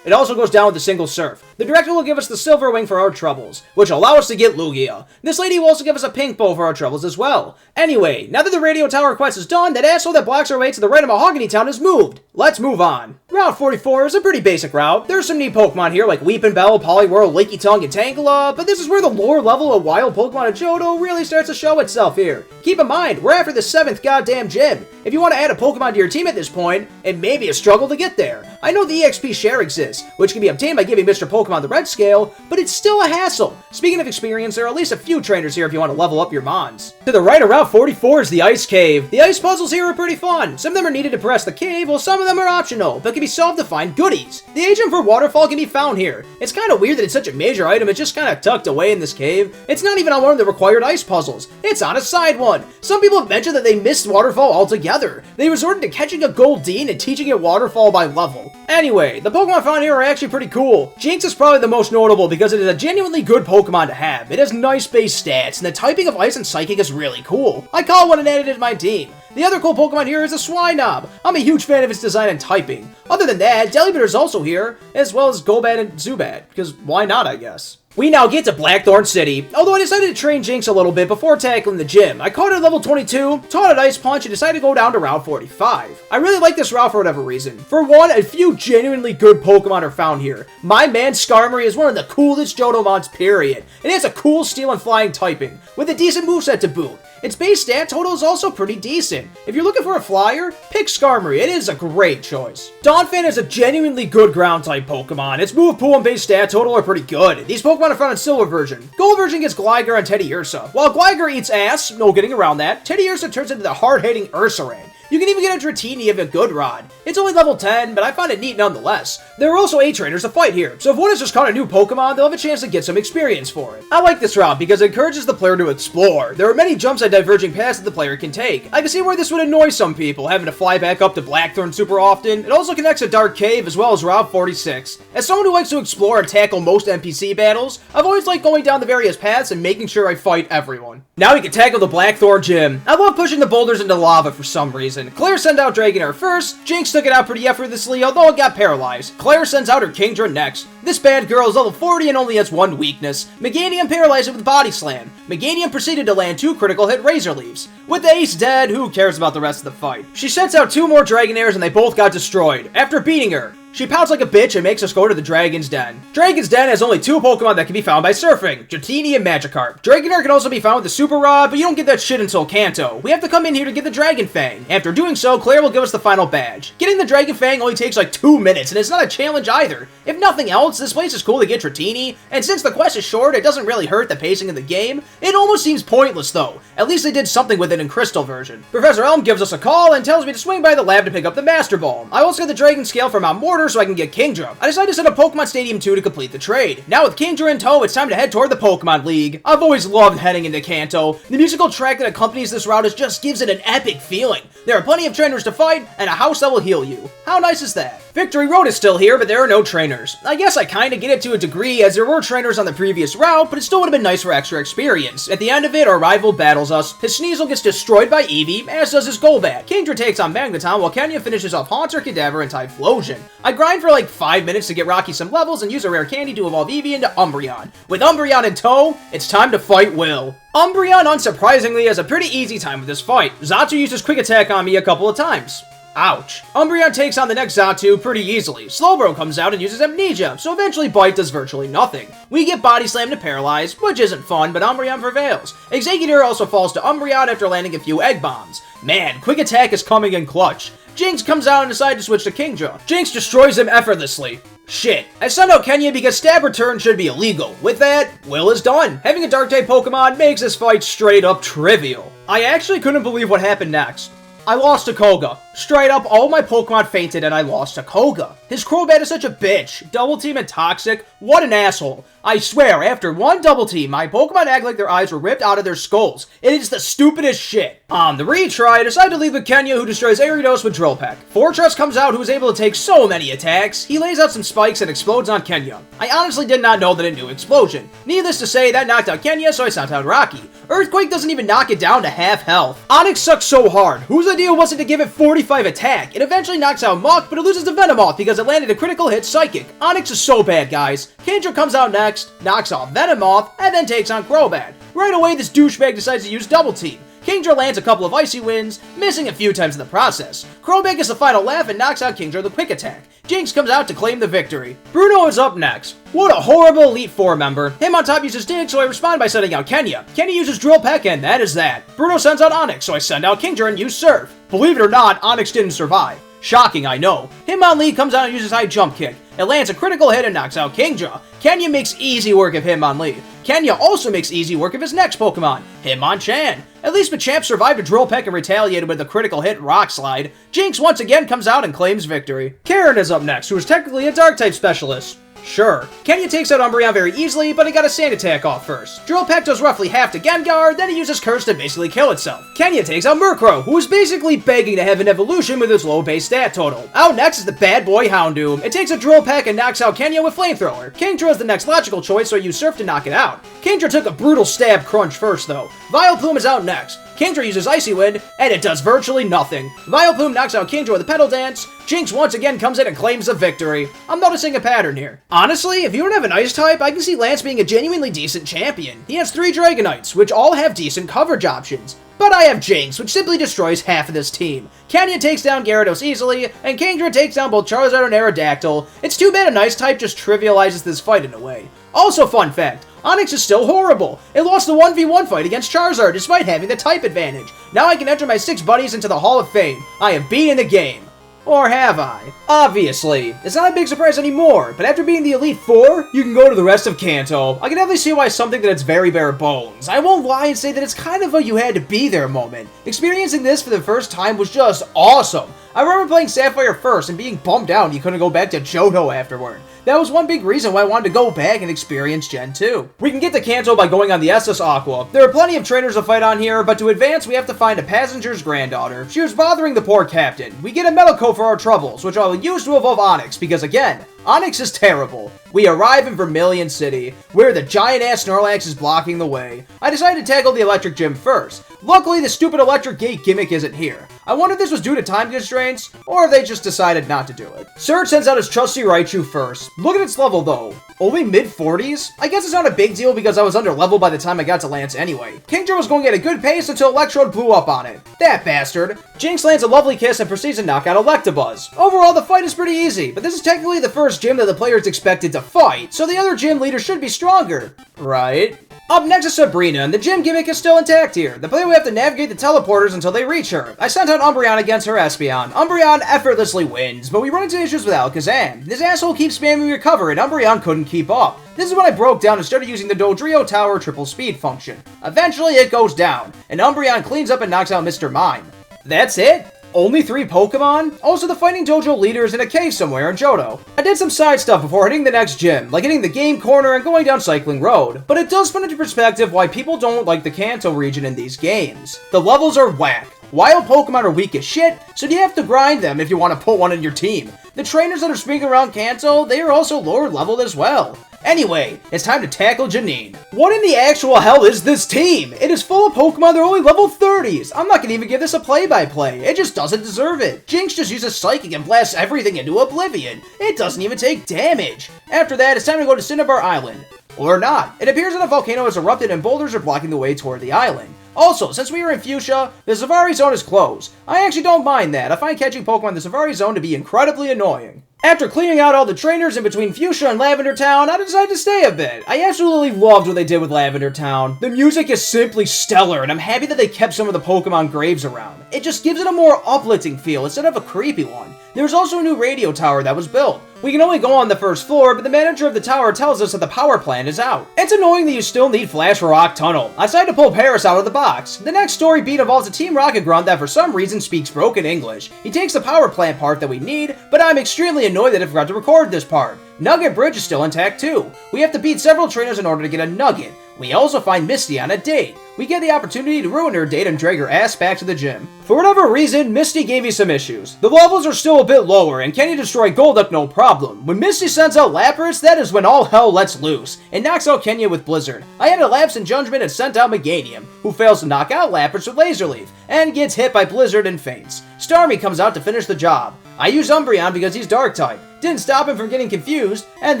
Speaker 1: It also goes down with a single Surf. The director will give us the Silver Wing for our troubles, which will allow us to get Lugia. This lady will also give us a Pink Bow for our troubles as well. Anyway, now that the radio tower quest is done, that asshole that blocks our way to the right of Mahogany Town is moved. Let's move on. Route 44 is a pretty basic route. There's some neat Pokemon here like Weepinbell, Poliwhirl, Leaky Tongue, and Tangela, but this is where the lore level of wild Pokemon in Johto really starts to show itself here. Keep in mind, we're after the 7th goddamn gym. If you want to add a Pokemon to your team at this point, it may be a struggle to get there. I know the EXP share exists, which can be obtained by giving Mr. Pokemon the red scale, but it's still a hassle. Speaking of experience, there are at least a few trainers here if you want to level up your mons. To the right of Route 44 is the Ice Cave. The ice puzzles here are pretty fun. Some of them are needed to press the cave, while some of them are optional, but can be solved to find goodies. The agent for Waterfall can be found here. It's kind of weird that it's such a major item, it's just kind of tucked away in this cave. It's not even on one of the required ice puzzles. It's on a side one. Some people have mentioned that they missed Waterfall altogether. They resorted to catching a Goldeen and teaching it Waterfall by level. Anyway, the Pokemon found here are actually pretty cool. Jinx is probably the most notable because it is a genuinely good Pokemon to have. It has nice base stats, and the typing of Ice and Psychic is really cool. I caught one and added it to my team. The other cool Pokemon here is a Swinub. I'm a huge fan of its design and typing. Other than that, Delibird is also here, as well as Golbat and Zubat, because why not, I guess. We now get to Blackthorn City. Although I decided to train Jinx a little bit before tackling the gym. I caught her at level 22, taught it Ice Punch, and decided to go down to Route 45. I really like this route for whatever reason. For one, a few genuinely good Pokemon are found here. My man Skarmory is one of the coolest Johtomons, period. It has a cool Steel and Flying typing, with a decent moveset to boot. Its base stat total is also pretty decent. If you're looking for a flyer, pick Skarmory. It is a great choice. Donphan is a genuinely good ground-type Pokemon. Its move pool and base stat total are pretty good. These Pokemon are found in Silver version. Gold version gets Gligar and Teddiursa. While Gligar eats ass, no getting around that, Teddiursa turns into the hard-hitting Ursaring. You can even get a Dratini of a Goldenrod. It's only level 10, but I find it neat nonetheless. There are also 8 trainers to fight here, so if one has just caught a new Pokemon, they'll have a chance to get some experience for it. I like this route because it encourages the player to explore. There are many jumps and diverging paths that the player can take. I can see where this would annoy some people, having to fly back up to Blackthorn super often. It also connects a Dark Cave as well as Route 46. As someone who likes to explore and tackle most NPC battles, I've always liked going down the various paths and making sure I fight everyone. Now we can tackle the Blackthorn Gym. I love pushing the boulders into lava for some reason. Claire sent out Dragonair first, Jinx took it out pretty effortlessly, although it got paralyzed. Claire sends out her Kingdra next. This bad girl is level 40 and only has one weakness. Meganium paralyzed it with Body Slam. Meganium proceeded to land 2 critical hit Razor Leaves. With the ace dead, who cares about the rest of the fight? She sends out 2 more Dragonairs and they both got destroyed. After beating her, she pouts like a bitch and makes us go to the Dragon's Den. Dragon's Den has only 2 Pokemon that can be found by surfing, Dratini and Magikarp. Dragonair can also be found with the Super Rod, but you don't get that shit until Kanto. We have to come in here to get the Dragon Fang. After doing so, Claire will give us the final badge. Getting the Dragon Fang only takes like 2 minutes, and it's not a challenge either. If nothing else, this place is cool to get Dratini, and since the quest is short, it doesn't really hurt the pacing of the game. It almost seems pointless though. At least they did something with it in Crystal version. Professor Elm gives us a call and tells me to swing by the lab to pick up the Master Ball. I also get the Dragon Scale from Mount Mortar so I can get Kingdra. I decided to set up Pokemon Stadium 2 to complete the trade. Now with Kingdra in tow, it's time to head toward the Pokemon League. I've always loved heading into Kanto. The musical track that accompanies this route just gives it an epic feeling. There are plenty of trainers to fight, and a house that will heal you. How nice is that? Victory Road is still here, but there are no trainers. I guess I kinda get it to a degree, as there were trainers on the previous route, but it still would have been nice for extra experience. At the end of it, our rival battles us. His Sneasel gets destroyed by Eevee, as does his Golbat. Kingdra takes on Magneton, while Kenya finishes off Haunter, Cadaver, and Typhlosion. I grind for like 5 minutes to get Rocky some levels and use a rare candy to evolve Eevee into Umbreon. With Umbreon in tow, it's time to fight Will. Umbreon, unsurprisingly, has a pretty easy time with this fight. Xatu uses Quick Attack on me a couple of times. Ouch. Umbreon takes on the next Xatu pretty easily. Slowbro comes out and uses Amnesia, so eventually Bite does virtually nothing. We get Body Slam to Paralyze, which isn't fun, but Umbreon prevails. Exeggutor also falls to Umbreon after landing a few Egg Bombs. Man, Quick Attack is coming in clutch. Jinx comes out and decides to switch to Kingdra. Jinx destroys him effortlessly. Shit. I sent out Kenya because stab return should be illegal. With that, Will is done. Having a Dark-type Pokemon makes this fight straight up trivial. I actually couldn't believe what happened next. I lost to Koga. Straight up, all my Pokemon fainted and I lost to Koga. His Crobat is such a bitch. Double Team and Toxic? What an asshole. I swear, after one Double Team, my Pokemon act like their eyes were ripped out of their skulls. It is the stupidest shit. On the retry, I decide to leave with Kenya, who destroys Ariados with Drill Peck. Fortress comes out, who is able to take so many attacks. He lays out some spikes and explodes on Kenya. I honestly did not know that it knew Explosion. Needless to say, that knocked out Kenya, so I sent out Rocky. Earthquake doesn't even knock it down to half health. Onix sucks so hard. Whose idea was it to give it 45 attack? It eventually knocks out Mach, but it loses to Venomoth because it landed a critical hit Psychic. Onix is so bad, guys. Kingdra comes out next, knocks off Venomoth, and then takes on Crobat. Right away, this douchebag decides to use Double Team. Kingdra lands a couple of Icy Winds, missing a few times in the process. Crobat gets the final laugh and knocks out Kingdra with Quick Attack. Jinx comes out to claim the victory. Bruno is up next. What a horrible Elite Four member. Him on top uses Dig, so I respond by sending out Kenya. Kenya uses Drill Peck, and that is that. Bruno sends out Onix, so I send out Kingdra and use Surf. Believe it or not, Onix didn't survive. Shocking, I know. Hitmonlee comes out and uses High Jump Kick. It lands a critical hit and knocks out Kingdra. Kenya makes easy work of Hitmonlee. Kenya also makes easy work of his next Pokemon, Hitmonchan. At least Machamp survived a Drill Peck and retaliated with a critical hit Rock Slide. Jinx once again comes out and claims victory. Karen is up next, who is technically a Dark-type specialist. Sure. Kenya takes out Umbreon very easily, but he got a Sand Attack off first. Drill Peck does roughly half to Gengar, then he uses Curse to basically kill itself. Kenya takes out Murkrow, who is basically begging to have an evolution with his low base stat total. Out next is the bad boy Houndoom. It takes a Drill Peck and knocks out Kenya with Flamethrower. Kingdra is the next logical choice, so I use Surf to knock it out. Kingdra took a brutal stab crunch first, though. Vileplume is out next. Kingdra uses Icy Wind, and it does virtually nothing. Vileplume knocks out Kingdra with a Petal Dance. Jinx once again comes in and claims the victory. I'm noticing a pattern here. Honestly, if you don't have an Ice type, I can see Lance being a genuinely decent champion. He has 3 Dragonites, which all have decent coverage options. But I have Jinx, which simply destroys half of this team. Kenya takes down Gyarados easily, and Kingdra takes down both Charizard and Aerodactyl. It's too bad an Ice type just trivializes this fight in a way. Also, fun fact, Onix is still horrible. It lost the 1v1 fight against Charizard despite having the type advantage. Now I can enter my 6 buddies into the Hall of Fame. I have beaten the game. Or have I? Obviously, it's not a big surprise anymore, but after being the Elite Four, you can go to the rest of Kanto. I can definitely see why something that's very bare bones. I won't lie and say that it's kind of a you had to be there moment. Experiencing this for the first time was just awesome. I remember playing Sapphire first and being bummed out you couldn't go back to Johto afterward. That was one big reason why I wanted to go back and experience Gen 2. We can get to Kanto by going on the SS Aqua. There are plenty of trainers to fight on here, but to advance we have to find a passenger's granddaughter. She was bothering the poor captain. We get a metal coat for our troubles, which I will use to evolve Onix, because again, Onix is terrible. We arrive in Vermilion City, where the giant-ass Snorlax is blocking the way. I decided to tackle the electric gym first. Luckily, the stupid electric gate gimmick isn't here. I wonder if this was due to time constraints, or if they just decided not to do it. Surge sends out his trusty Raichu first. Look at its level though. Only mid-40s? I guess it's not a big deal because I was under level by the time I got to Lance anyway. Kingdra was going at a good pace until Electrode blew up on it. That bastard. Jinx lands a lovely kiss and proceeds to knock out Electabuzz. Overall, the fight is pretty easy, but this is technically the first gym that the player is expected to fight, so the other gym leader should be stronger. Right? Up next is Sabrina, and the gym gimmick is still intact here. The player will have to navigate the teleporters until they reach her. I sent out Umbreon against her Espeon. Umbreon effortlessly wins, but we run into issues with Alakazam. This asshole keeps spamming recover, and Umbreon couldn't keep up. This is when I broke down and started using the Dodrio Tower triple speed function. Eventually, it goes down, and Umbreon cleans up and knocks out Mr. Mime. That's it? Only 3 Pokemon? Also, the Fighting Dojo leader is in a cave somewhere in Johto. I did some side stuff before hitting the next gym, like hitting the game corner and going down Cycling Road, but it does put into perspective why people don't like the Kanto region in these games. The levels are whack. Wild Pokemon are weak as shit, so you have to grind them if you want to put one in your team. The trainers that are speaking around Kanto, they are also lower leveled as well. Anyway, it's time to tackle Janine. What in the actual hell is this team? It is full of Pokemon, they're only level 30s. I'm not gonna even give this a play-by-play. It just doesn't deserve it. Jinx just uses Psychic and blasts everything into oblivion. It doesn't even take damage. After that, it's time to go to Cinnabar Island. Or not. It appears that a volcano has erupted and boulders are blocking the way toward the island. Also, since we are in Fuchsia, the Safari Zone is closed. I actually don't mind that. I find catching Pokemon in the Safari Zone to be incredibly annoying. After cleaning out all the trainers in between Fuchsia and Lavender Town, I decided to stay a bit. I absolutely loved what they did with Lavender Town. The music is simply stellar, and I'm happy that they kept some of the Pokemon graves around. It just gives it a more uplifting feel instead of a creepy one. There's also a new radio tower that was built. We can only go on the first floor, but the manager of the tower tells us that the power plant is out. It's annoying that you still need Flash Rock Tunnel. I decided to pull Paris out of the box. The next story beat involves a Team Rocket Grunt that for some reason speaks broken English. He takes the power plant part that we need, but I'm extremely annoyed that I forgot to record this part. Nugget Bridge is still intact too. We have to beat several trainers in order to get a Nugget. We also find Misty on a date. We get the opportunity to ruin her date and drag her ass back to the gym. For whatever reason, Misty gave me some issues. The levels are still a bit lower, and can you destroy Golduck no problem. When Misty sends out Lapras, that is when all hell lets loose, and knocks out Kenya with Blizzard. I had a lapse in judgment and sent out Meganium, who fails to knock out Lapras with Laser Leaf, and gets hit by Blizzard and faints. Starmie comes out to finish the job. I use Umbreon because he's Dark-type. Didn't stop him from getting confused, and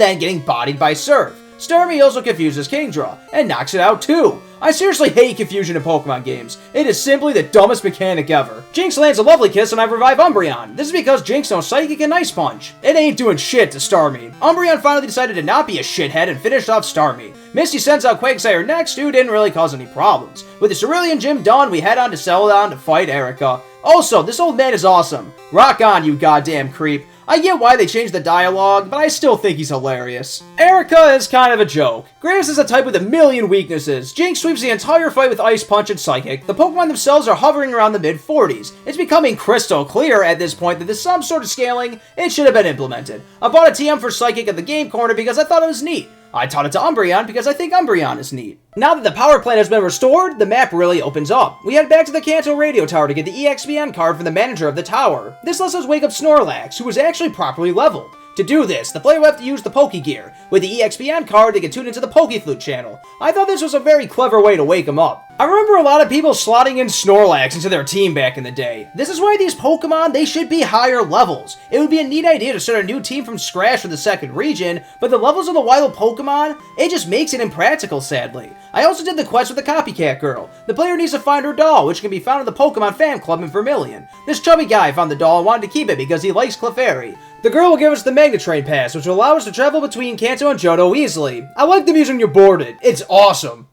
Speaker 1: then getting bodied by Surf. Starmie also confuses Kingdra, and knocks it out too. I seriously hate confusion in Pokemon games. It is simply the dumbest mechanic ever. Jinx lands a lovely kiss and I revive Umbreon. This is because Jinx knows Psychic and Ice Punch. It ain't doing shit to Starmie. Umbreon finally decided to not be a shithead and finished off Starmie. Misty sends out Quagsire next, who didn't really cause any problems. With the Cerulean Gym done, we head on to Celadon to fight Erica. Also, this old man is awesome. Rock on, you goddamn creep. I get why they changed the dialogue, but I still think he's hilarious. Erica is kind of a joke. Graves is a type with a million weaknesses. Jinx sweeps the entire fight with Ice Punch and Psychic. The Pokemon themselves are hovering around the mid-40s. It's becoming crystal clear at this point that there's some sort of scaling. It should have been implemented. I bought a TM for Psychic at the game corner because I thought it was neat. I taught it to Umbreon because I think Umbreon is neat. Now that the power plant has been restored, the map really opens up. We head back to the Kanto radio tower to get the EXPN card from the manager of the tower. This lets us wake up Snorlax, who is actually properly leveled. To do this, the player will have to use the Pokegear. With the EXPN card, they can tune into the Pokeflute channel. I thought this was a very clever way to wake him up. I remember a lot of people slotting in Snorlax into their team back in the day. This is why these Pokemon, they should be higher levels. It would be a neat idea to start a new team from scratch for the second region, but the levels of the wild Pokemon, it just makes it impractical, sadly. I also did the quest with the Copycat Girl. The player needs to find her doll, which can be found in the Pokemon Fan Club in Vermilion. This chubby guy found the doll and wanted to keep it because he likes Clefairy. The girl will give us the Magnet Train Pass, which will allow us to travel between Kanto and Johto easily. I like the music when you're boarded. It's awesome.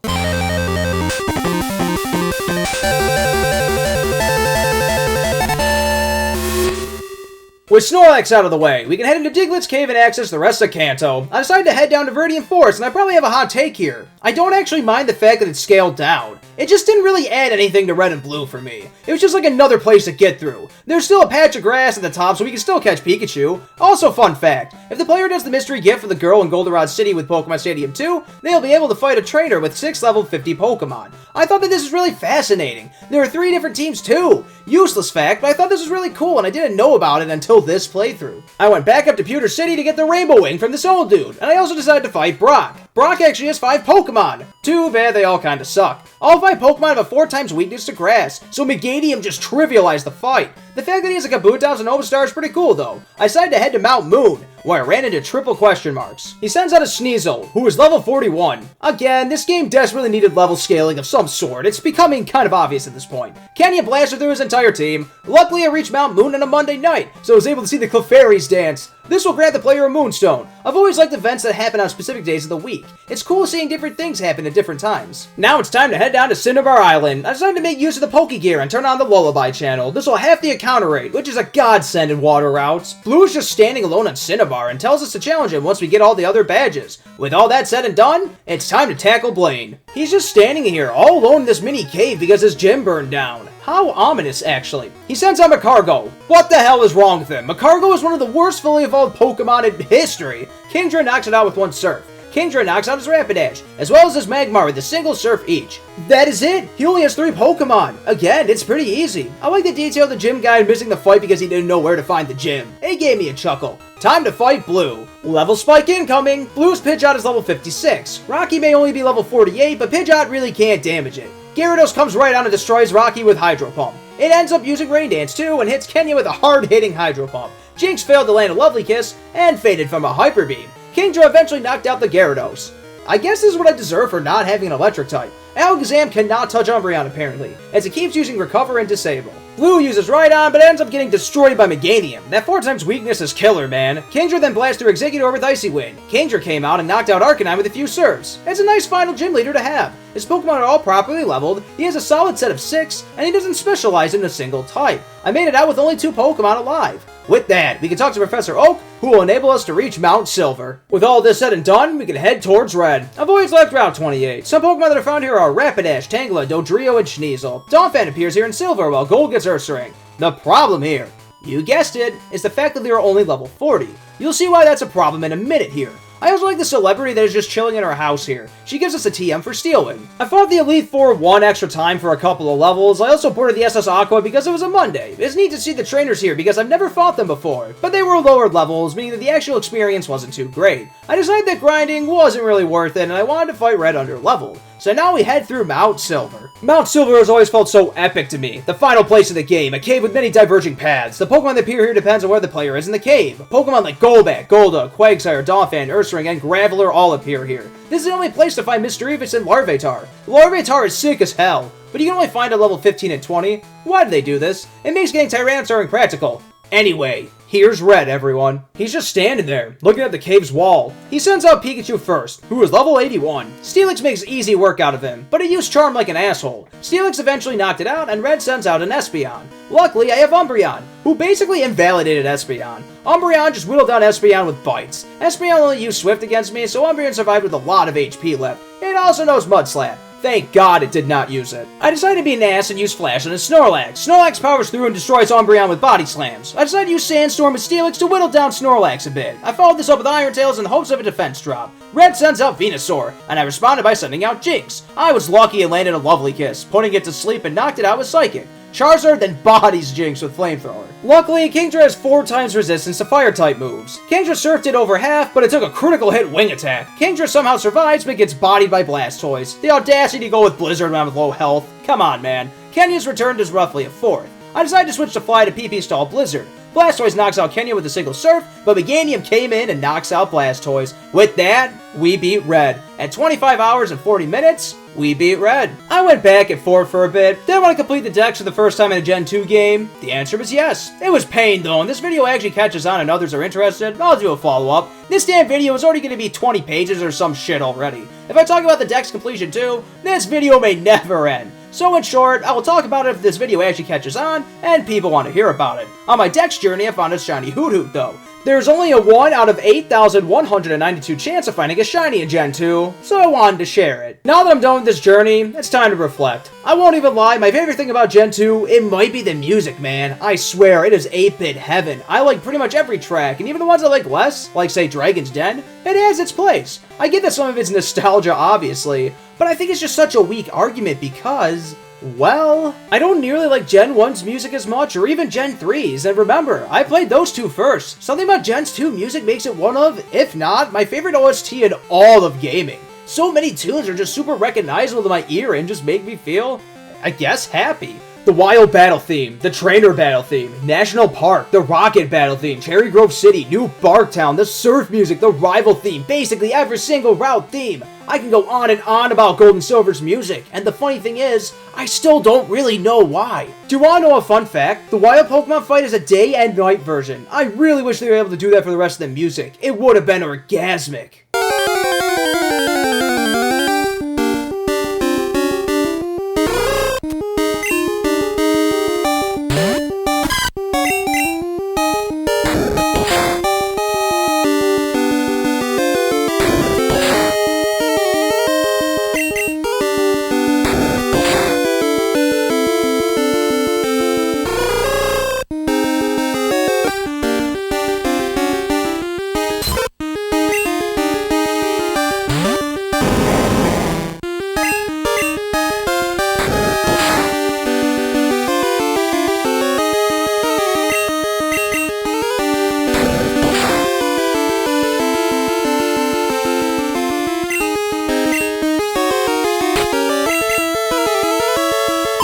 Speaker 1: With Snorlax out of the way, we can head into Diglett's Cave and access the rest of Kanto. I decided to head down to Viridian Forest, and I probably have a hot take here. I don't actually mind the fact that it's scaled down. It just didn't really add anything to Red and Blue for me. It was just like another place to get through. There's still a patch of grass at the top, so we can still catch Pikachu. Also, fun fact, if the player does the mystery gift for the girl in Goldenrod City with Pokemon Stadium 2, they'll be able to fight a trainer with 6 level 50 Pokemon. I thought that this was really fascinating. There are 3 different teams too. Useless fact, but I thought this was really cool and I didn't know about it until this playthrough. I went back up to Pewter City to get the Rainbow Wing from this old dude, and I also decided to fight Brock. Brock actually has 5 Pokemon. Too bad they all kinda suck. All 5 Pokemon have a 4 times weakness to grass, so Meganium just trivialized the fight. The fact that he has a Kabutops and Omastar is pretty cool though. I decided to head to Mount Moon, where I ran into triple question marks. He sends out a Sneasel, who is level 41. Again, this game desperately needed level scaling of some sort. It's becoming kind of obvious at this point. Kenya blasted through his entire team. Luckily, I reached Mount Moon on a Monday night, so I was able to see the Clefairies dance. This will grant the player a Moonstone. I've always liked events that happen on specific days of the week. It's cool seeing different things happen at different times. Now it's time to head down to Cinnabar Island. I decided to make use of the Pokegear and turn on the Lullaby channel. This will half the encounter rate, which is a godsend in water routes. Blue is just standing alone on Cinnabar and tells us to challenge him once we get all the other badges. With all that said and done, it's time to tackle Blaine. He's just standing here all alone in this mini cave because his gym burned down. How ominous, actually. He sends out Macargo. What the hell is wrong with him? Macargo is one of the worst fully evolved Pokemon in history. Kingdra knocks it out with one Surf. Kingdra knocks out his Rapidash, as well as his Magmar with a single Surf each. That is it! He only has 3 Pokemon! Again, it's pretty easy. I like the detail of the gym guy missing the fight because he didn't know where to find the gym. It gave me a chuckle. Time to fight Blue. Level spike incoming! Blue's Pidgeot is level 56. Rocky may only be level 48, but Pidgeot really can't damage it. Gyarados comes right on and destroys Rocky with Hydro Pump. It ends up using Rain Dance too and hits Kenya with a hard-hitting Hydro Pump. Jinx failed to land a Lovely Kiss and faded from a Hyper Beam. Kingdra eventually knocked out the Gyarados. I guess this is what I deserve for not having an electric type. Alakazam cannot touch Umbreon apparently, as it keeps using Recover and Disable. Blue uses Rhydon, but ends up getting destroyed by Meganium. That 4 times weakness is killer, man. Kingdra then blasts through Exeggutor with Icy Wind. Kingdra came out and knocked out Arcanine with a few serves. It's a nice final gym leader to have. His Pokemon are all properly leveled, he has a solid set of 6, and he doesn't specialize in a single type. I made it out with only 2 Pokemon alive. With that, we can talk to Professor Oak, who will enable us to reach Mount Silver. With all this said and done, we can head towards Red. I've always liked Route 28. Some Pokemon that are found here are Rapidash, Tangela, Dodrio, and Sneasel. Donphan appears here in Silver, while Gold gets Ursaring. The problem here, you guessed it, is the fact that they are only level 40. You'll see why that's a problem in a minute here. I also like the celebrity that is just chilling in our house here. She gives us a TM for Steelwing. I fought the Elite Four 1 extra time for a couple of levels. I also boarded the SS Aqua because it was a Monday. It's neat to see the trainers here because I've never fought them before, but they were lower levels, meaning that the actual experience wasn't too great. I decided that grinding wasn't really worth it and I wanted to fight Red under level. So now we head through Mount Silver. Mount Silver has always felt so epic to me. The final place in the game, a cave with many diverging paths. The Pokemon that appear here depends on where the player is in the cave. Pokemon like Golbat, Golduck, Quagsire, Donphan, Ursaring, and Graveler all appear here. This is the only place to find Misdreavus and Larvitar. Larvitar is sick as hell, but you can only find at level 15 and 20. Why do they do this? It makes getting Tyranitar impractical. Anyway, here's Red, everyone. He's just standing there, looking at the cave's wall. He sends out Pikachu first, who is level 81. Steelix makes easy work out of him, but he used Charm like an asshole. Steelix eventually knocked it out, and Red sends out an Espeon. Luckily, I have Umbreon, who basically invalidated Espeon. Umbreon just whittled down Espeon with bites. Espeon only used Swift against me, so Umbreon survived with a lot of HP left. It also knows Mud Slap. Thank God it did not use it. I decided to be an ass and use Flash on his Snorlax. Snorlax powers through and destroys Umbreon with Body Slams. I decided to use Sandstorm and Steelix to whittle down Snorlax a bit. I followed this up with Iron Tails in the hopes of a defense drop. Red sends out Venusaur, and I responded by sending out Jinx. I was lucky and landed a Lovely Kiss, putting it to sleep and knocked it out with Psychic. Charizard then bodies Jinx with Flamethrower. Luckily, Kingdra has 4 times resistance to Fire-type moves. Kingdra surfed it over half, but it took a critical hit Wing Attack. Kingdra somehow survives, but gets bodied by Blastoise. The audacity to go with Blizzard around with low health. Come on, man. Kenya's returned is roughly a 4th. I decided to switch to Fly to PP stall Blizzard. Blastoise knocks out Kenya with a single Surf, but Meganium came in and knocks out Blastoise. With that, we beat Red. At 25 hours and 40 minutes, we beat Red. I went back and forth for a bit. Did I want to complete the decks for the first time in a Gen 2 game? The answer was yes. It was pain though, and this video actually catches on and others are interested. I'll do a follow-up. This damn video is already going to be 20 pages or some shit already. If I talk about the deck's completion too, this video may never end. So in short, I will talk about it if this video actually catches on, and people want to hear about it. On my Dex journey, I found a shiny Hoothoot though. There's only a 1 out of 8,192 chance of finding a shiny in Gen 2, so I wanted to share it. Now that I'm done with this journey, it's time to reflect. I won't even lie, my favorite thing about Gen 2, it might be the music, man. I swear, it is 8-bit heaven. I like pretty much every track, and even the ones I like less, like say Dragon's Den, it has its place. I get that some of it's nostalgia, obviously, but I think it's just such a weak argument because, well, I don't nearly like Gen 1's music as much, or even Gen 3's, and remember, I played those two first. Something about Gen 2 music makes it one of, if not, my favorite OST in all of gaming. So many tunes are just super recognizable to my ear and just make me feel, I guess, happy. The Wild Battle theme, the Trainer Battle theme, National Park, the Rocket Battle theme, Cherry Grove City, New Barktown, the Surf music, the Rival theme, basically every single route theme. I can go on and on about Gold and Silver's music, and the funny thing is, I still don't really know why. Do you want to know a fun fact? The Wild Pokemon fight is a day and night version. I really wish they were able to do that for the rest of the music. It would have been orgasmic.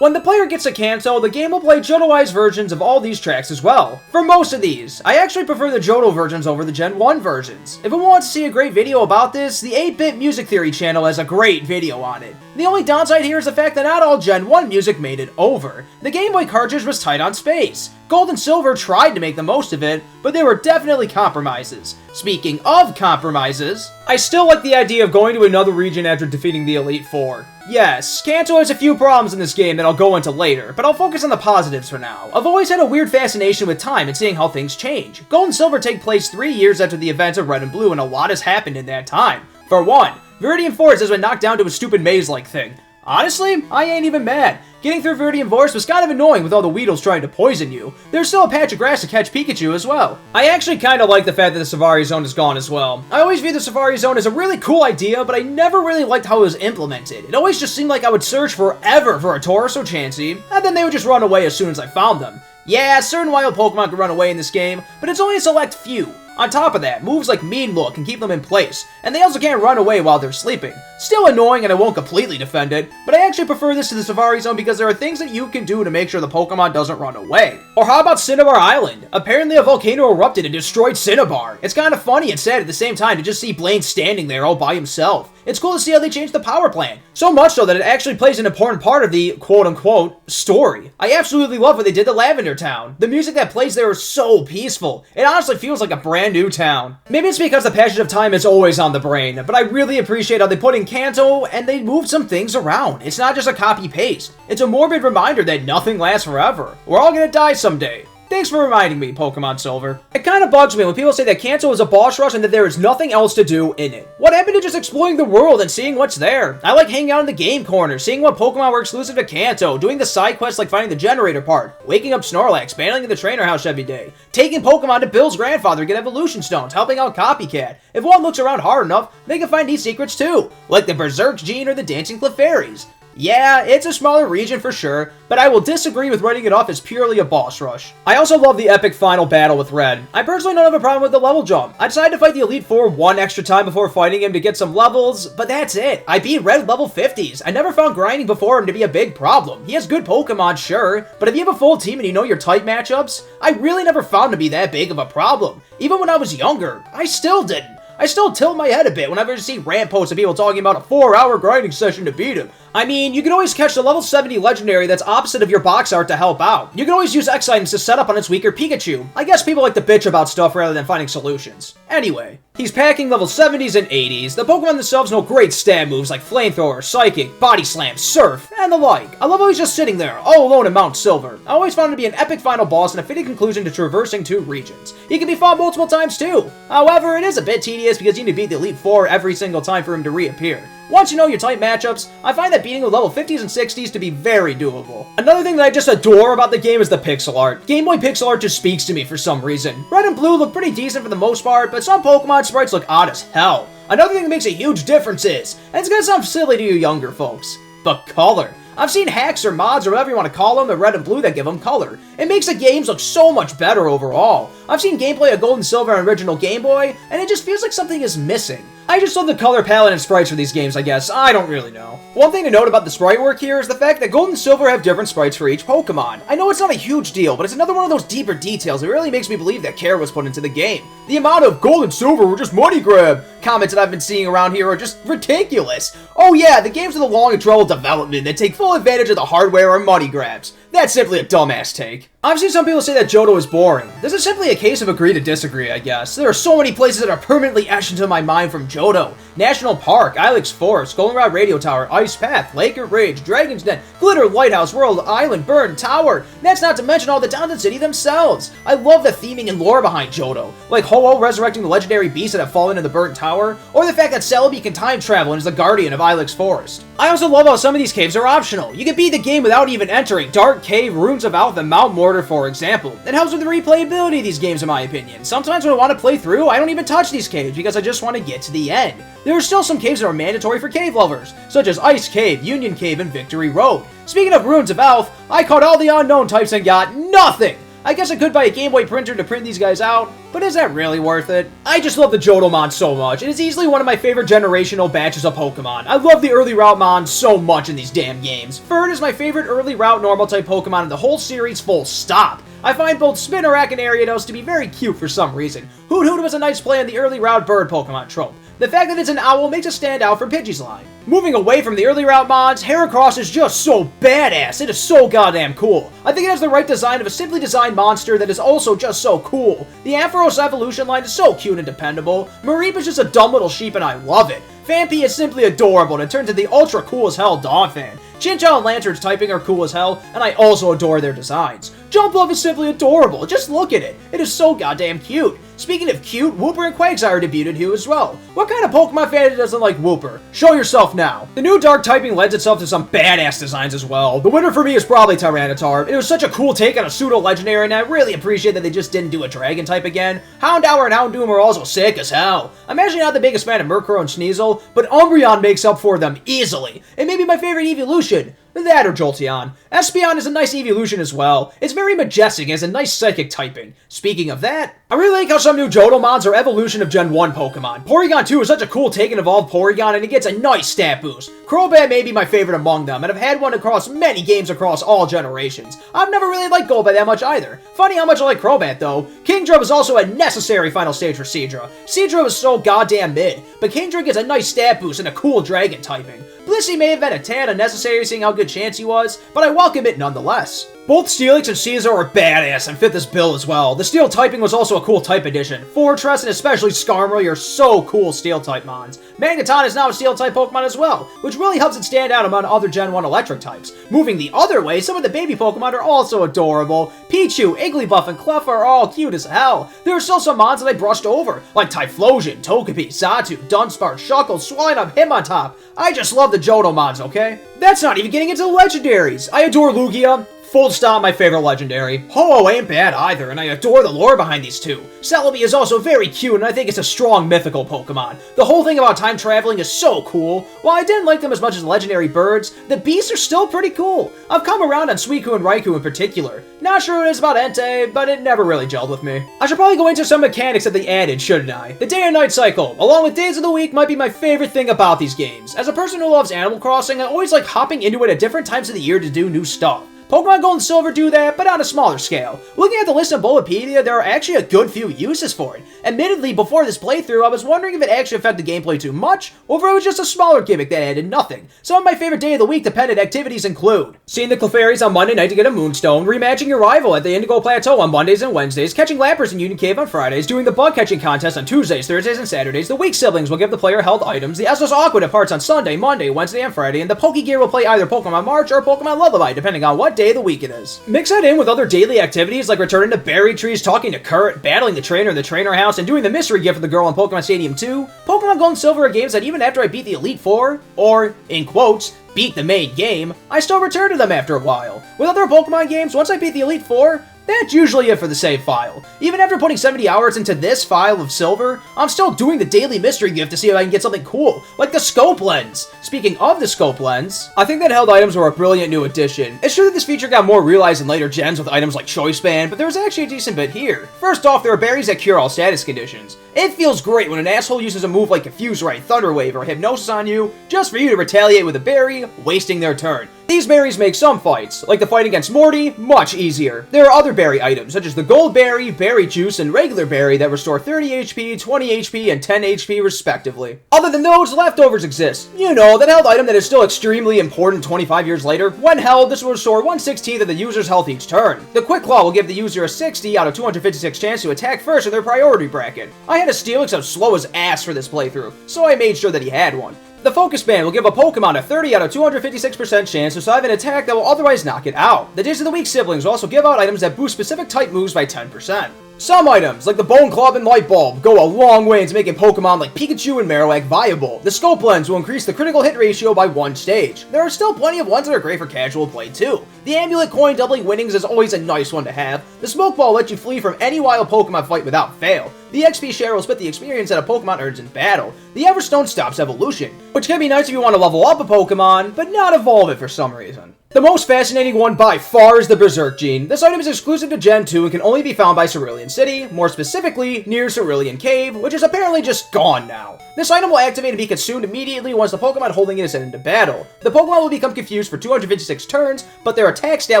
Speaker 1: When the player gets to Kanto, the game will play Johto-wise versions of all these tracks as well. For most of these, I actually prefer the Johto versions over the Gen 1 versions. If anyone wants to see a great video about this, the 8-Bit Music Theory channel has a great video on it. The only downside here is the fact that not all Gen 1 music made it over. The Game Boy cartridge was tight on space. Gold and Silver tried to make the most of it, but there were definitely compromises. Speaking of compromises, I still like the idea of going to another region after defeating the Elite Four. Yes, Kanto has a few problems in this game that I'll go into later, but I'll focus on the positives for now. I've always had a weird fascination with time and seeing how things change. Gold and Silver take place 3 years after the events of Red and Blue, and a lot has happened in that time. For one, Viridian Forest has been knocked down to a stupid maze-like thing. Honestly, I ain't even mad. Getting through Viridian Forest was kind of annoying with all the Weedles trying to poison you. There's still a patch of grass to catch Pikachu as well. I actually kind of like the fact that the Safari Zone is gone as well. I always viewed the Safari Zone as a really cool idea, but I never really liked how it was implemented. It always just seemed like I would search forever for a Tauros or Chansey, and then they would just run away as soon as I found them. Yeah, certain wild Pokemon can run away in this game, but it's only a select few. On top of that, moves like Mean Look can keep them in place, and they also can't run away while they're sleeping. Still annoying, and I won't completely defend it, but I actually prefer this to the Safari Zone because there are things that you can do to make sure the Pokemon doesn't run away. Or how about Cinnabar Island? Apparently a volcano erupted and destroyed Cinnabar. It's kind of funny and sad at the same time to just see Blaine standing there all by himself. It's cool to see how they changed the power plant. So much so that it actually plays an important part of the quote-unquote story. I absolutely love what they did to Lavender Town. The music that plays there is so peaceful. It honestly feels like a brand new town. Maybe it's because the passage of time is always on the brain, but I really appreciate how they put in Kanto and they moved some things around. It's not just a copy-paste. It's a morbid reminder that nothing lasts forever. We're all gonna die someday. Thanks for reminding me, Pokemon Silver. It kind of bugs me when people say that Kanto is a boss rush and that there is nothing else to do in it. What happened to just exploring the world and seeing what's there? I like hanging out in the game corner, seeing what Pokemon were exclusive to Kanto, doing the side quests like finding the generator part, waking up Snorlax, battling in the trainer house every day, taking Pokemon to Bill's grandfather to get evolution stones, helping out Copycat. If one looks around hard enough, they can find these secrets too, like the Berserk Gene or the Dancing Clefairies. Yeah, it's a smaller region for sure, but I will disagree with writing it off as purely a boss rush. I also love the epic final battle with Red. I personally don't have a problem with the level jump. I decided to fight the Elite Four one extra time before fighting him to get some levels, but that's it. I beat Red level 50s. I never found grinding before him to be a big problem. He has good Pokemon, sure, but if you have a full team and you know your type matchups, I really never found him to be that big of a problem. Even when I was younger, I still didn't. I still tilt my head a bit whenever I see rant posts of people talking about a 4-hour grinding session to beat him. I mean, you can always catch the level 70 legendary that's opposite of your box art to help out. You can always use X items to set up on its weaker Pikachu. I guess people like to bitch about stuff rather than finding solutions. Anyway. He's packing level 70s and 80s. The Pokemon themselves know great stab moves like Flamethrower, Psychic, Body Slam, Surf, and the like. I love how he's just sitting there, all alone in Mount Silver. I always found him to be an epic final boss and a fitting conclusion to traversing 2 regions. He can be fought multiple times too. However, it is a bit tedious because you need to beat the Elite Four every single time for him to reappear. Once you know your type matchups, I find that beating with level 50s and 60s to be very doable. Another thing that I just adore about the game is the pixel art. Game Boy pixel art just speaks to me for some reason. Red and blue look pretty decent for the most part, but some Pokemon sprites look odd as hell. Another thing that makes a huge difference is, and it's gonna sound silly to you younger folks, but color. I've seen hacks or mods or whatever you want to call them, the red and blue that give them color. It makes the games look so much better overall. I've seen gameplay of Gold and Silver on original Game Boy, and it just feels like something is missing. I just love the color palette and sprites for these games, I guess. I don't really know. One thing to note about the sprite work here is the fact that Gold and Silver have different sprites for each Pokemon. I know it's not a huge deal, but it's another one of those deeper details that really makes me believe that care was put into the game. The amount of Gold and Silver were just money grab comments that I've been seeing around here are just ridiculous. Oh yeah, the games with a long and troubled development that take full advantage of the hardware are money grabs. That's simply a dumbass take. I've seen some people say that Johto is boring. This is simply a case of agree to disagree, I guess. There are so many places that are permanently etched into my mind from Johto. National Park, Ilex Forest, Goldenrod Radio Tower, Ice Path, Laker Ridge, Dragon's Den, Glitter Lighthouse, World Island, Burn Tower. That's not to mention all the towns and city themselves. I love the theming and lore behind Johto, like Ho-Oh resurrecting the legendary beasts that have fallen in the burnt tower, or the fact that Celebi can time travel and is the guardian of Ilex Forest. I also love how some of these caves are optional. You can beat the game without even entering Dark Cave, Runes of Alph, and Mount Mortar, for example. It helps with the replayability of these games in my opinion. Sometimes when I want to play through, I don't even touch these caves because I just want to get to the end. There are still some caves that are mandatory for cave lovers, such as Ice Cave, Union Cave, and Victory Road. Speaking of Runes of Alph, I caught all the unknown types and got nothing! I guess I could buy a Game Boy printer to print these guys out, but is that really worth it? I just love the Johtomon so much. It is easily one of my favorite generational batches of Pokemon. I love the early route Mon so much in these damn games. Ferd is my favorite early route normal type Pokemon in the whole series full stop. I find both Spinarak and Ariados to be very cute for some reason. Hoothoot was a nice play on the early route bird Pokemon trope. The fact that it's an owl makes it stand out from Pidgey's line. Moving away from the early route mods, Heracross is just so badass. It is so goddamn cool. I think it has the right design of a simply designed monster that is also just so cool. The Ampharos evolution line is so cute and dependable. Mareep is just a dumb little sheep and I love it. Phanpy is simply adorable and it turns into the ultra cool as hell Donphan. Chinchou and Lantern's typing are cool as hell, and I also adore their designs. Jumpluff is simply adorable, just look at it. It is so goddamn cute. Speaking of cute, Wooper and Quagsire debuted here as well. What kind of Pokemon fan doesn't like Wooper? Show yourself now. The new Dark typing lends itself to some badass designs as well. The winner for me is probably Tyranitar. It was such a cool take on a pseudo-legendary, and I really appreciate that they just didn't do a Dragon type again. Houndour and Houndoom are also sick as hell. I'm actually not the biggest fan of Murkrow and Sneasel, but Umbreon makes up for them easily. It may be my favorite evolution. That or Jolteon. Espeon is a nice evolution as well. It's very majestic and has a nice psychic typing. Speaking of that, I really like how some new Johto mods are evolution of Gen 1 Pokemon. Porygon 2 is such a cool take and evolved Porygon and it gets a nice stat boost. Crobat may be my favorite among them, and I've had one across many games across all generations. I've never really liked Golbat that much either. Funny how much I like Crobat though. Kingdra is also a necessary final stage for Seadra. Seadra is so goddamn mid, but Kingdra gets a nice stat boost and a cool dragon typing. Blissey may have been a tad unnecessary seeing how good Chansey was, but I welcome it nonetheless. Both Steelix and Caesar are badass and fit this bill as well. The Steel typing was also a cool type addition. Fortress and especially Skarmory are so cool Steel type mons. Magneton is now a Steel type Pokemon as well, which really helps it stand out among other Gen 1 electric types. Moving the other way, some of the baby Pokemon are also adorable. Pichu, Igglybuff, and Cleffa are all cute as hell. There are still some mons that I brushed over, like Typhlosion, Togepi, Xatu, Dunsparce, Shuckle, Swinub, Hitmontop. I just love the Johto mons, okay? That's not even getting into the legendaries. I adore Lugia. Full stop, my favorite legendary. Ho-Oh ain't bad either, and I adore the lore behind these two. Celebi is also very cute, and I think it's a strong mythical Pokemon. The whole thing about time traveling is so cool. While I didn't like them as much as legendary birds, the beasts are still pretty cool. I've come around on Suicune and Raikou in particular. Not sure what it is about Entei, but it never really gelled with me. I should probably go into some mechanics that they added, shouldn't I? The day and night cycle, along with days of the week, might be my favorite thing about these games. As a person who loves Animal Crossing, I always like hopping into it at different times of the year to do new stuff. Pokemon Gold and Silver do that, but on a smaller scale. Looking at the list on Bulbapedia, there are actually a good few uses for it. Admittedly, before this playthrough, I was wondering if it actually affected gameplay too much, or if it was just a smaller gimmick that added nothing. Some of my favorite day of the week dependent activities include seeing the Clefairies on Monday night to get a Moonstone, rematching your rival at the Indigo Plateau on Mondays and Wednesdays, catching Lappers in Union Cave on Fridays, doing the bug catching contest on Tuesdays, Thursdays, and Saturdays. The weak siblings will give the player held items, the Essos Aqua parts on Sunday, Monday, Wednesday, and Friday, and the Pokegear will play either Pokemon March or Pokemon Lullaby, depending on what day of the week it is. Mix that in with other daily activities like returning to berry trees, talking to Kurt, battling the trainer in the trainer house, and doing the mystery gift for the girl in Pokemon Stadium 2. Pokemon Gold and Silver are games that even after I beat the Elite Four, or, in quotes, beat the main game, I still return to them after a while. With other Pokemon games, once I beat the Elite Four, that's usually it for the save file. Even after putting 70 hours into this file of Silver, I'm still doing the daily mystery gift to see if I can get something cool, like the Scope Lens. Speaking of the Scope Lens, I think that held items were a brilliant new addition. It's true that this feature got more realized in later gens with items like Choice Band, but there was actually a decent bit here. First off, there are berries that cure all status conditions. It feels great when an asshole uses a move like Confuse Ray, Thunder Wave, or Hypnosis on you, just for you to retaliate with a berry, wasting their turn. These berries make some fights, like the fight against Morty, much easier. There are other berry items, such as the Gold Berry, Berry Juice, and Regular Berry that restore 30 HP, 20 HP, and 10 HP respectively. Other than those, leftovers exist. You know, that held item that is still extremely important 25 years later. When held, this will restore 1/16 of the user's health each turn. The Quick Claw will give the user a 60 out of 256 chance to attack first in their priority bracket. I had a Steelix that was slow as ass for this playthrough, so I made sure that he had one. The Focus Band will give a Pokemon a 30 out of 256% chance to survive an attack that will otherwise knock it out. The Days of the Week siblings will also give out items that boost specific type moves by 10%. Some items, like the Bone Club and Light Bulb, go a long way into making Pokemon like Pikachu and Marowak viable. The Scope Lens will increase the critical hit ratio by 1 stage. There are still plenty of ones that are great for casual play too. The Amulet Coin doubling winnings is always a nice one to have. The Smoke Ball lets you flee from any wild Pokemon fight without fail. The XP Share will split the experience that a Pokemon earns in battle. The Everstone stops evolution, which can be nice if you want to level up a Pokemon, but not evolve it for some reason. The most fascinating one by far is the Berserk Gene. This item is exclusive to Gen 2 and can only be found by Cerulean City, more specifically near Cerulean Cave, which is apparently just gone now. This item will activate and be consumed immediately once the Pokemon holding it is sent into battle. The Pokemon will become confused for 256 turns, but their attack stat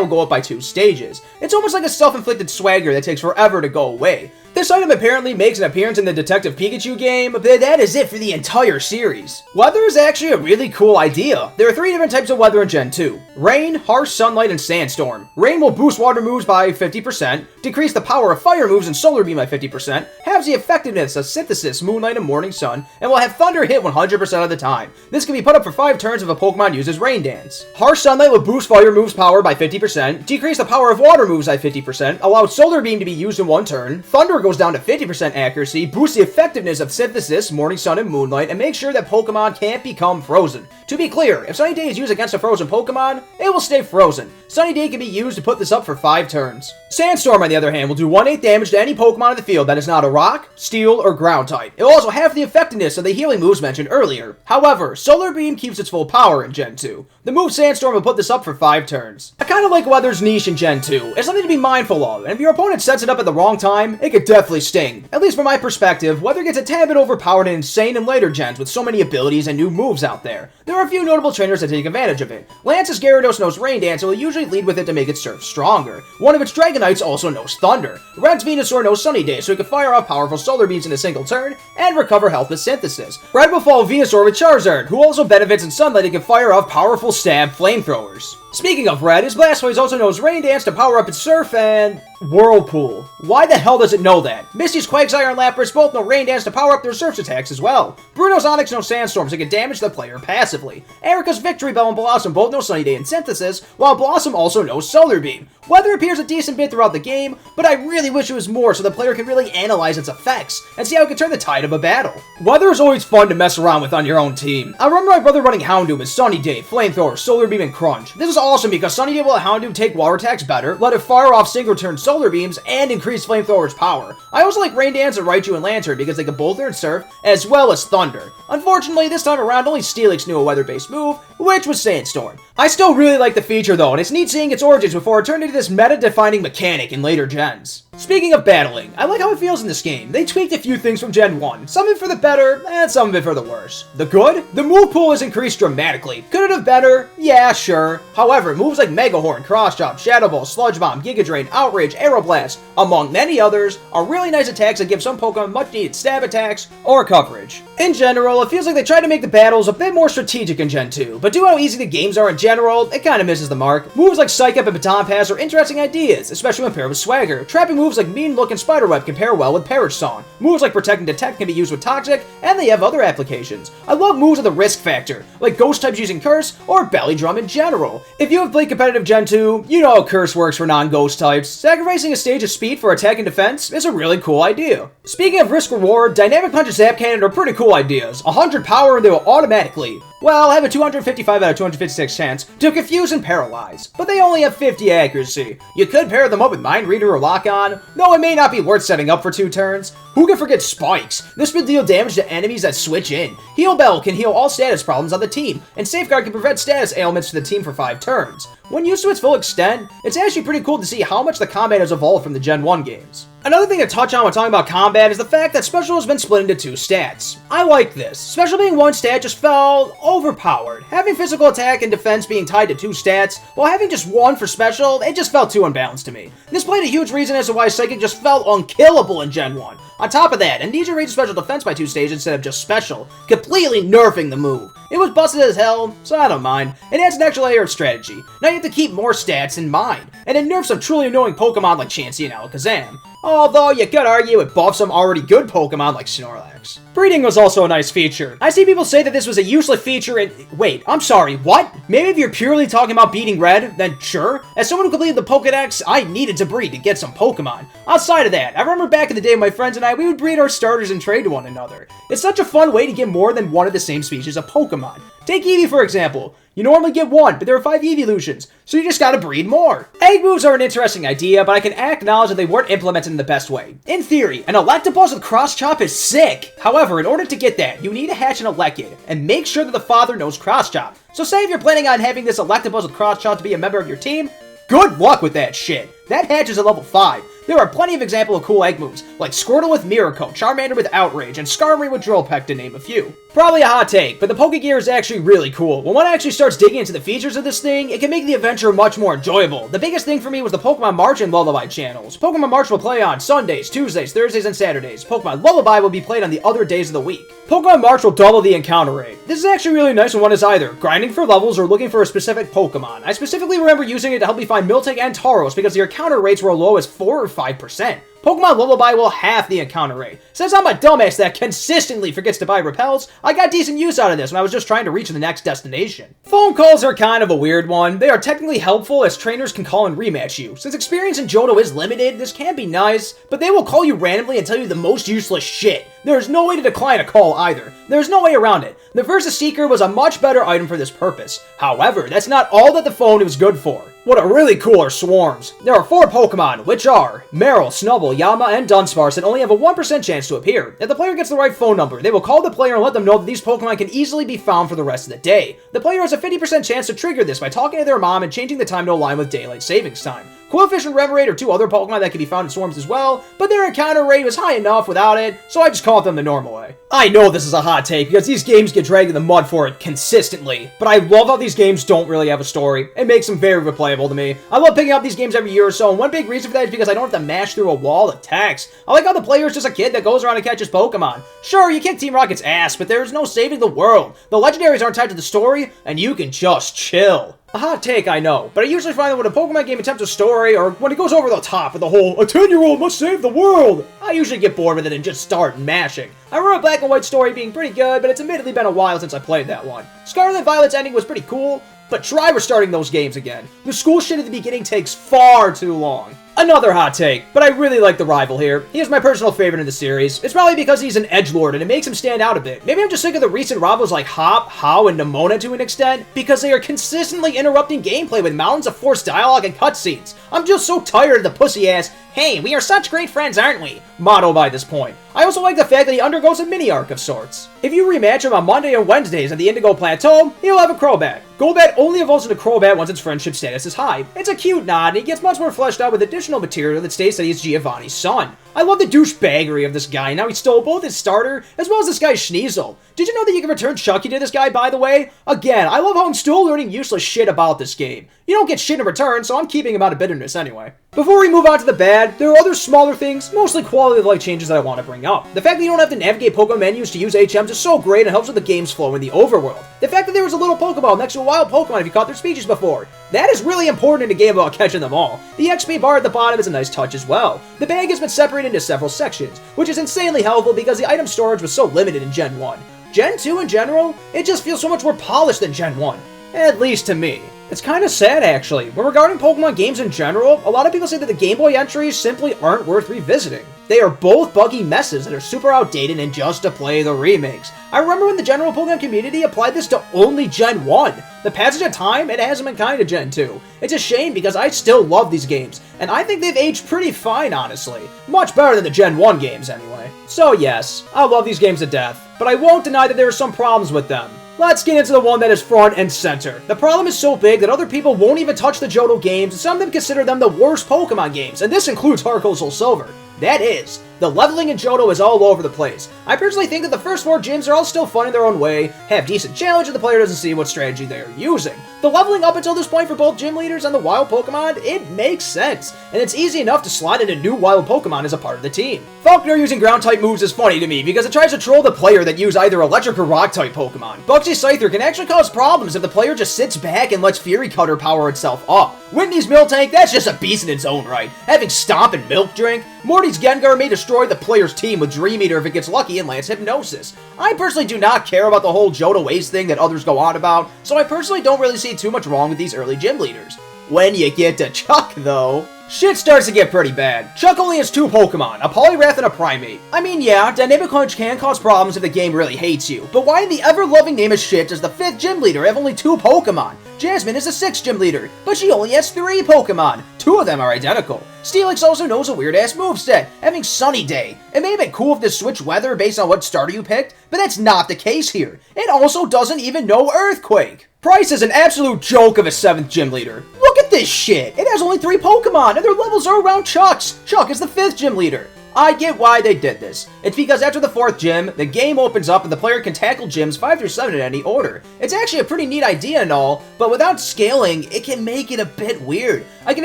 Speaker 1: will go up by 2 stages. It's almost like a self-inflicted swagger that takes forever to go away. This item apparently makes an appearance in the Detective Pikachu game, but that is it for the entire series. Weather is actually a really cool idea. There are 3 different types of weather in Gen 2. Rain, harsh sunlight, and sandstorm. Rain will boost water moves by 50%, decrease the power of fire moves and solar beam by 50%, has the effectiveness of synthesis, moonlight, and morning sun, and will have thunder hit 100% of the time. This can be put up for 5 turns if a Pokemon uses Rain Dance. Harsh sunlight will boost fire moves power by 50%, decrease the power of water moves by 50%, allow solar beam to be used in 1 turn, thunder goes down to 50% accuracy, boosts the effectiveness of synthesis, morning sun, and moonlight, and make sure that Pokemon can't become frozen. To be clear, if Sunny Day is used against a frozen Pokemon, it will stay frozen. Sunny Day can be used to put this up for 5 turns. Sandstorm, on the other hand, will do 1/8 damage to any Pokemon in the field that is not a rock, steel, or ground type. It will also have the effectiveness of the healing moves mentioned earlier. However, Solar Beam keeps its full power in Gen 2. The move Sandstorm will put this up for 5 turns. I kinda like Weather's niche in Gen 2. It's something to be mindful of, and if your opponent sets it up at the wrong time, it could definitely sting. At least from my perspective, Weather gets a tad bit overpowered and insane in later gens with so many abilities and new moves out there. There are a few notable trainers that take advantage of it. Lance's Gyarados knows Rain Dance and will usually lead with it to make its surf stronger. One of its Dragonites also knows Thunder. Red's Venusaur knows Sunny Day, so it can fire off powerful solar beams in a single turn and recover health with Synthesis. Red will follow Venusaur with Charizard, who also benefits in sunlight and can fire off powerful stab flamethrowers. Speaking of Red, his Blastoise also knows Rain Dance to power up its Surf and Whirlpool. Why the hell does it know that? Misty's Quagsire and Lapras both know Rain Dance to power up their Surf's attacks as well. Bruno's Onix knows Sandstorms that can damage the player passively. Erica's Victory Bell and Blossom both know Sunny Day and Synthesis, while Blossom also knows Solar Beam. Weather appears a decent bit throughout the game, but I really wish it was more so the player can really analyze its effects and see how it can turn the tide of a battle. Weather is always fun to mess around with on your own team. I remember my brother running Houndoom with Sunny Day, Flamethrower, Solar Beam, and Crunch. This is awesome because Sunny Day will let Houndoom take water attacks better, let it fire off single turn Solar Beams, and increase Flamethrower's power. I also like Rain Dance and Raichu and Lantern because they can both earn Surf as well as Thunder. Unfortunately, this time around only Steelix knew a weather-based move, which was Sandstorm. I still really like the feature though, and it's neat seeing its origins before it turned into this meta-defining mechanic in later gens. Speaking of battling, I like how it feels in this game. They tweaked a few things from Gen 1, some of it for the better, and some of it for the worse. The good? The move pool is increased dramatically. Could it have better? Yeah, sure. However, moves like Mega Horn, Cross Chop, Shadow Ball, Sludge Bomb, Giga Drain, Outrage, Aeroblast, among many others, are really nice attacks that give some Pokemon much needed stab attacks or coverage. In general, it feels like they tried to make the battles a bit more strategic in Gen 2, but due to how easy the games are in general, it kinda misses the mark. Moves like Psych Up and Baton Pass are interesting ideas, especially when paired with Swagger. Trapping moves like Mean Look and Spider Web can pair well with Parrot Song. Moves like Protect and Detect can be used with Toxic, and they have other applications. I love moves with a risk factor, like Ghost types using Curse, or Belly Drum in general. If you have played competitive Gen 2, you know how Curse works for non-Ghost types. Sacrificing a stage of speed for attack and defense is a really cool idea. Speaking of risk-reward, Dynamic Punch and Zap Cannon are pretty cool ideas. 100 power and they will automatically, well, have a 255 out of 256 chance to confuse and paralyze, but they only have 50 accuracy. You could pair them up with Mind Reader or Lock On, though it may not be worth setting up for 2 turns. Who can forget Spikes? This will deal damage to enemies that switch in. Heal Bell can heal all status problems on the team, and Safeguard can prevent status ailments to the team for 5 turns. When used to its full extent, it's actually pretty cool to see how much the combat has evolved from the Gen 1 games. Another thing to touch on when talking about combat is the fact that Special has been split into 2 stats. I like this. Special being 1 stat just felt overpowered. Having physical attack and defense being tied to 2 stats, while having just 1 for Special, it just felt too unbalanced to me. This played a huge reason as to why Psychic just felt unkillable in Gen 1. On top of that, Amnesia raised Special defense by 2 stages instead of just Special, completely nerfing the move. It was busted as hell, so I don't mind. It adds an extra layer of strategy. Now you have to keep more stats in mind, and it nerfs some truly annoying Pokemon like Chansey and Alakazam. Although you could argue it buffs some already good Pokemon like Snorlax. Breeding was also a nice feature. I see people say that this was a useless feature and- wait, I'm sorry, what? Maybe if you're purely talking about beating Red, then sure. As someone who completed the Pokedex, I needed to breed to get some Pokemon. Outside of that, I remember back in the day my friends and I, we would breed our starters and trade to one another. It's such a fun way to get more than one of the same species of Pokemon. Take Eevee for example. You normally get 1, but there are 5 evolutions, so you just gotta breed more. Egg moves are an interesting idea, but I can acknowledge that they weren't implemented in the best way. In theory, an Electabuzz with Cross Chop is sick. However, in order to get that, you need to hatch an Elekid, and make sure that the father knows Cross Chop. So say if you're planning on having this Electabuzz with Cross Chop to be a member of your team, good luck with that shit. That hatches at level 5. There are plenty of examples of cool egg moves, like Squirtle with Mirror Coat, Charmander with Outrage, and Skarmory with Drill Peck to name a few. Probably a hot take, but the Pokegear is actually really cool. When one actually starts digging into the features of this thing, it can make the adventure much more enjoyable. The biggest thing for me was the Pokemon March and Lullaby channels. Pokemon March will play on Sundays, Tuesdays, Thursdays, and Saturdays. Pokemon Lullaby will be played on the other days of the week. Pokemon March will double the encounter rate. This is actually really nice when one is either grinding for levels or looking for a specific Pokemon. I specifically remember using it to help me find Miltank and Tauros because their encounter rates were as low as 4 or 5%. Pokemon Lullaby will half the encounter rate. Since I'm a dumbass that consistently forgets to buy repels, I got decent use out of this when I was just trying to reach the next destination. Phone calls are kind of a weird one. They are technically helpful as trainers can call and rematch you. Since experience in Johto is limited, this can be nice, but they will call you randomly and tell you the most useless shit. There is no way to decline a call either. There's no way around it. The Versus Seeker was a much better item for this purpose. However, that's not all that the phone was good for. What are really cool are swarms. There are 4 Pokemon, which are Marill, Snubbull, Yama, and Dunsparce that only have a 1% chance to appear. If the player gets the right phone number, they will call the player and let them know that these Pokemon can easily be found for the rest of the day. The player has a 50% chance to trigger this by talking to their mom and changing the time to align with daylight savings time. Quillfish and Reverade are 2 other Pokemon that can be found in swarms as well, but their encounter rate was high enough without it, so I just called them the normal way. I know this is a hot take because these games get dragged in the mud for it consistently, but I love how these games don't really have a story. It makes them very replayable to me. I love picking up these games every year or so, and one big reason for that is because I don't have to mash through a wall of text. I like how the player is just a kid that goes around and catches Pokemon. Sure, you kick Team Rocket's ass, but there's no saving the world. The legendaries aren't tied to the story, and you can just chill. A hot take, I know, but I usually find that when a Pokemon game attempts a story, or when it goes over the top with the whole, a 10-year-old must save the world, I usually get bored with it and just start mashing. I remember Black and White story being pretty good, but it's admittedly been a while since I played that one. Scarlet Violet's ending was pretty cool, but try restarting those games again. The school shit at the beginning takes far too long. Another hot take, but I really like the rival here. He is my personal favorite in the series. It's probably because he's an edgelord and it makes him stand out a bit. Maybe I'm just sick of the recent rivals like Hop, How, and Nemona to an extent, because they are consistently interrupting gameplay with mountains of forced dialogue and cutscenes. I'm just so tired of the pussy-ass, "Hey, we are such great friends, aren't we?" motto by this point. I also like the fact that he undergoes a mini-arc of sorts. If you rematch him on Monday and Wednesdays at the Indigo Plateau, he'll have a Crobat. Golbat only evolves into Crobat once its friendship status is high. It's a cute nod, and he gets much more fleshed out with additional material that states that he's Giovanni's son. I love the douchebaggery of this guy. Now he stole both his starter, as well as this guy's Sneasel. Did you know that you can return Chucky to this guy, by the way? Again, I love how I'm still learning useless shit about this game. You don't get shit in return, so I'm keeping him out of bitterness anyway. Before we move on to the bad, there are other smaller things, mostly quality of life changes that I want to bring up. The fact that you don't have to navigate Pokemon menus to use HMs is so great and helps with the game's flow in the overworld. The fact that there was a little Pokeball next to a wild Pokemon if you caught their species before. That is really important in a game about catching them all. The XP bar at the bottom is a nice touch as well. The bag has been separated into several sections, which is insanely helpful because the item storage was so limited in Gen 1. Gen 2 in general, it just feels so much more polished than Gen 1. At least to me. It's kind of sad, actually. When regarding Pokemon games in general, a lot of people say that the Game Boy entries simply aren't worth revisiting. They are both buggy messes that are super outdated and just to play the remakes. I remember when the general Pokemon community applied this to only Gen 1. The passage of time, it hasn't been kind to Gen 2. It's a shame because I still love these games, and I think they've aged pretty fine, honestly. Much better than the Gen 1 games, anyway. So yes, I love these games to death, but I won't deny that there are some problems with them. Let's get into the one that is front and center. The problem is so big that other people won't even touch the Johto games, and some of them consider them the worst Pokemon games, and this includes Heart Gold Soul Silver. That is, the leveling in Johto is all over the place. I personally think that the first 4 gyms are all still fun in their own way, have decent challenge, and the player doesn't see what strategy they are using. The leveling up until this point for both gym leaders and the wild Pokemon, it makes sense, and it's easy enough to slot in a new wild Pokemon as a part of the team. Falkner using ground-type moves is funny to me because it tries to troll the player that use either electric or rock-type Pokemon. Bugsy Scyther can actually cause problems if the player just sits back and lets Fury Cutter power itself up. Whitney's Miltank, that's just a beast in its own right. Having Stomp and Milk Drink, Morty's Gengar may destroy the player's team with Dream Eater if it gets lucky and lands Hypnosis. I personally do not care about the whole Johto Ace thing that others go on about, so I personally don't really see too much wrong with these early gym leaders. When you get to Chuck, though, shit starts to get pretty bad. Chuck only has 2 Pokemon, a Poliwrath and a Primeape. I mean, yeah, Dynamic Punch can cause problems if the game really hates you, but why in the ever-loving name of shit does the 5th gym leader have only 2 Pokemon? Jasmine is the 6th gym leader, but she only has 3 Pokemon. 2 of them are identical. Steelix also knows a weird-ass moveset, having Sunny Day. It may have been cool if this switched weather based on what starter you picked, but that's not the case here. It also doesn't even know Earthquake. Price is an absolute joke of a 7th gym leader. Look at this shit! It has only 3 Pokemon, and their levels are around Chuck's. Chuck is the 5th gym leader. I get why they did this. It's because after the 4th gym, the game opens up and the player can tackle gyms 5 through 7 in any order. It's actually a pretty neat idea and all, but without scaling, it can make it a bit weird. I can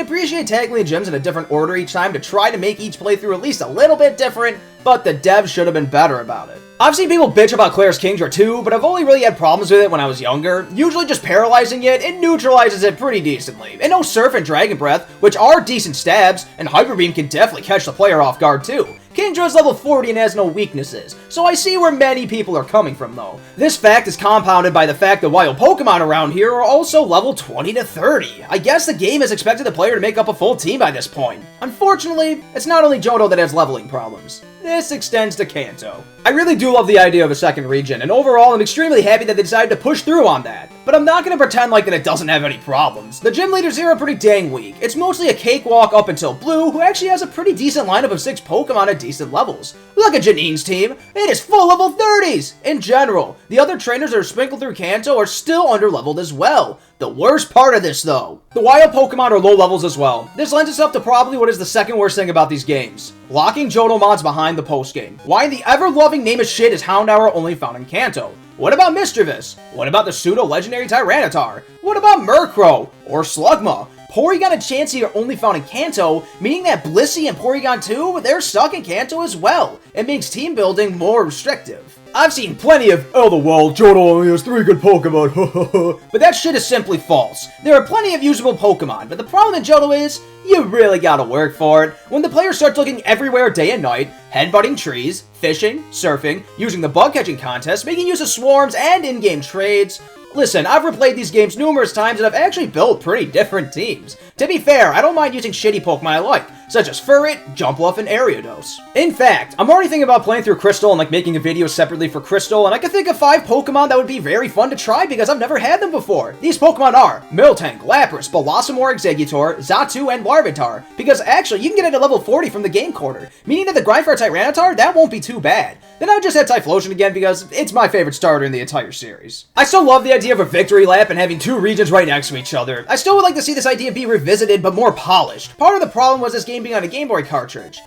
Speaker 1: appreciate tackling gyms in a different order each time to try to make each playthrough at least a little bit different, but the devs should have been better about it. I've seen people bitch about Claire's Kingdra too, but I've only really had problems with it when I was younger. Usually just paralyzing it neutralizes it pretty decently. And no Surf and Dragon Breath, which are decent stabs, and Hyper Beam can definitely catch the player off guard too. Kingdra is level 40 and has no weaknesses, so I see where many people are coming from though. This fact is compounded by the fact that wild Pokemon around here are also level 20 to 30. I guess the game has expected the player to make up a full team by this point. Unfortunately, it's not only Johto that has leveling problems. This extends to Kanto. I really do love the idea of a second region, and overall I'm extremely happy that they decided to push through on that. But I'm not going to pretend like that it doesn't have any problems. The gym leaders here are pretty dang weak. It's mostly a cakewalk up until Blue, who actually has a pretty decent lineup of 6 Pokemon at decent levels. Look at Janine's team. It is full level 30s! In general, the other trainers that are sprinkled through Kanto are still under-leveled as well. The worst part of this, though, the wild Pokemon are low levels as well. This lends itself to probably what is the second worst thing about these games. Locking Johto mods behind the postgame. Why in the ever-loving name of shit is Houndour only found in Kanto? What about Mischievous? What about the pseudo-legendary Tyranitar? What about Murkrow? Or Slugma? Porygon and Chansey are only found in Kanto, meaning that Blissey and Porygon 2, they're stuck in Kanto as well. It makes team building more restrictive. I've seen plenty of, oh the well, Johto only has 3 good Pokemon, but that shit is simply false. There are plenty of usable Pokemon, but the problem in Johto is, you really gotta work for it. When the player starts looking everywhere day and night, headbutting trees, fishing, surfing, using the bug catching contest, making use of swarms and in-game trades. Listen, I've replayed these games numerous times and I've actually built pretty different teams. To be fair, I don't mind using shitty Pokemon I like, such as Furret, Jumpluff, and Ariados. In fact, I'm already thinking about playing through Crystal and making a video separately for Crystal, and I can think of 5 Pokemon that would be very fun to try because I've never had them before. These Pokemon are Miltank, Lapras, Bellossom Exeggutor, Xatu, and Larvitar, because actually you can get it at level 40 from the game quarter, meaning that the grind for a Tyranitar, that won't be too bad. Then I just had Typhlosion again because it's my favorite starter in the entire series. I still love the idea of a victory lap and having 2 regions right next to each other. I still would like to see this idea be revisited but more polished. Part of the problem was this game being on a Game Boy cartridge.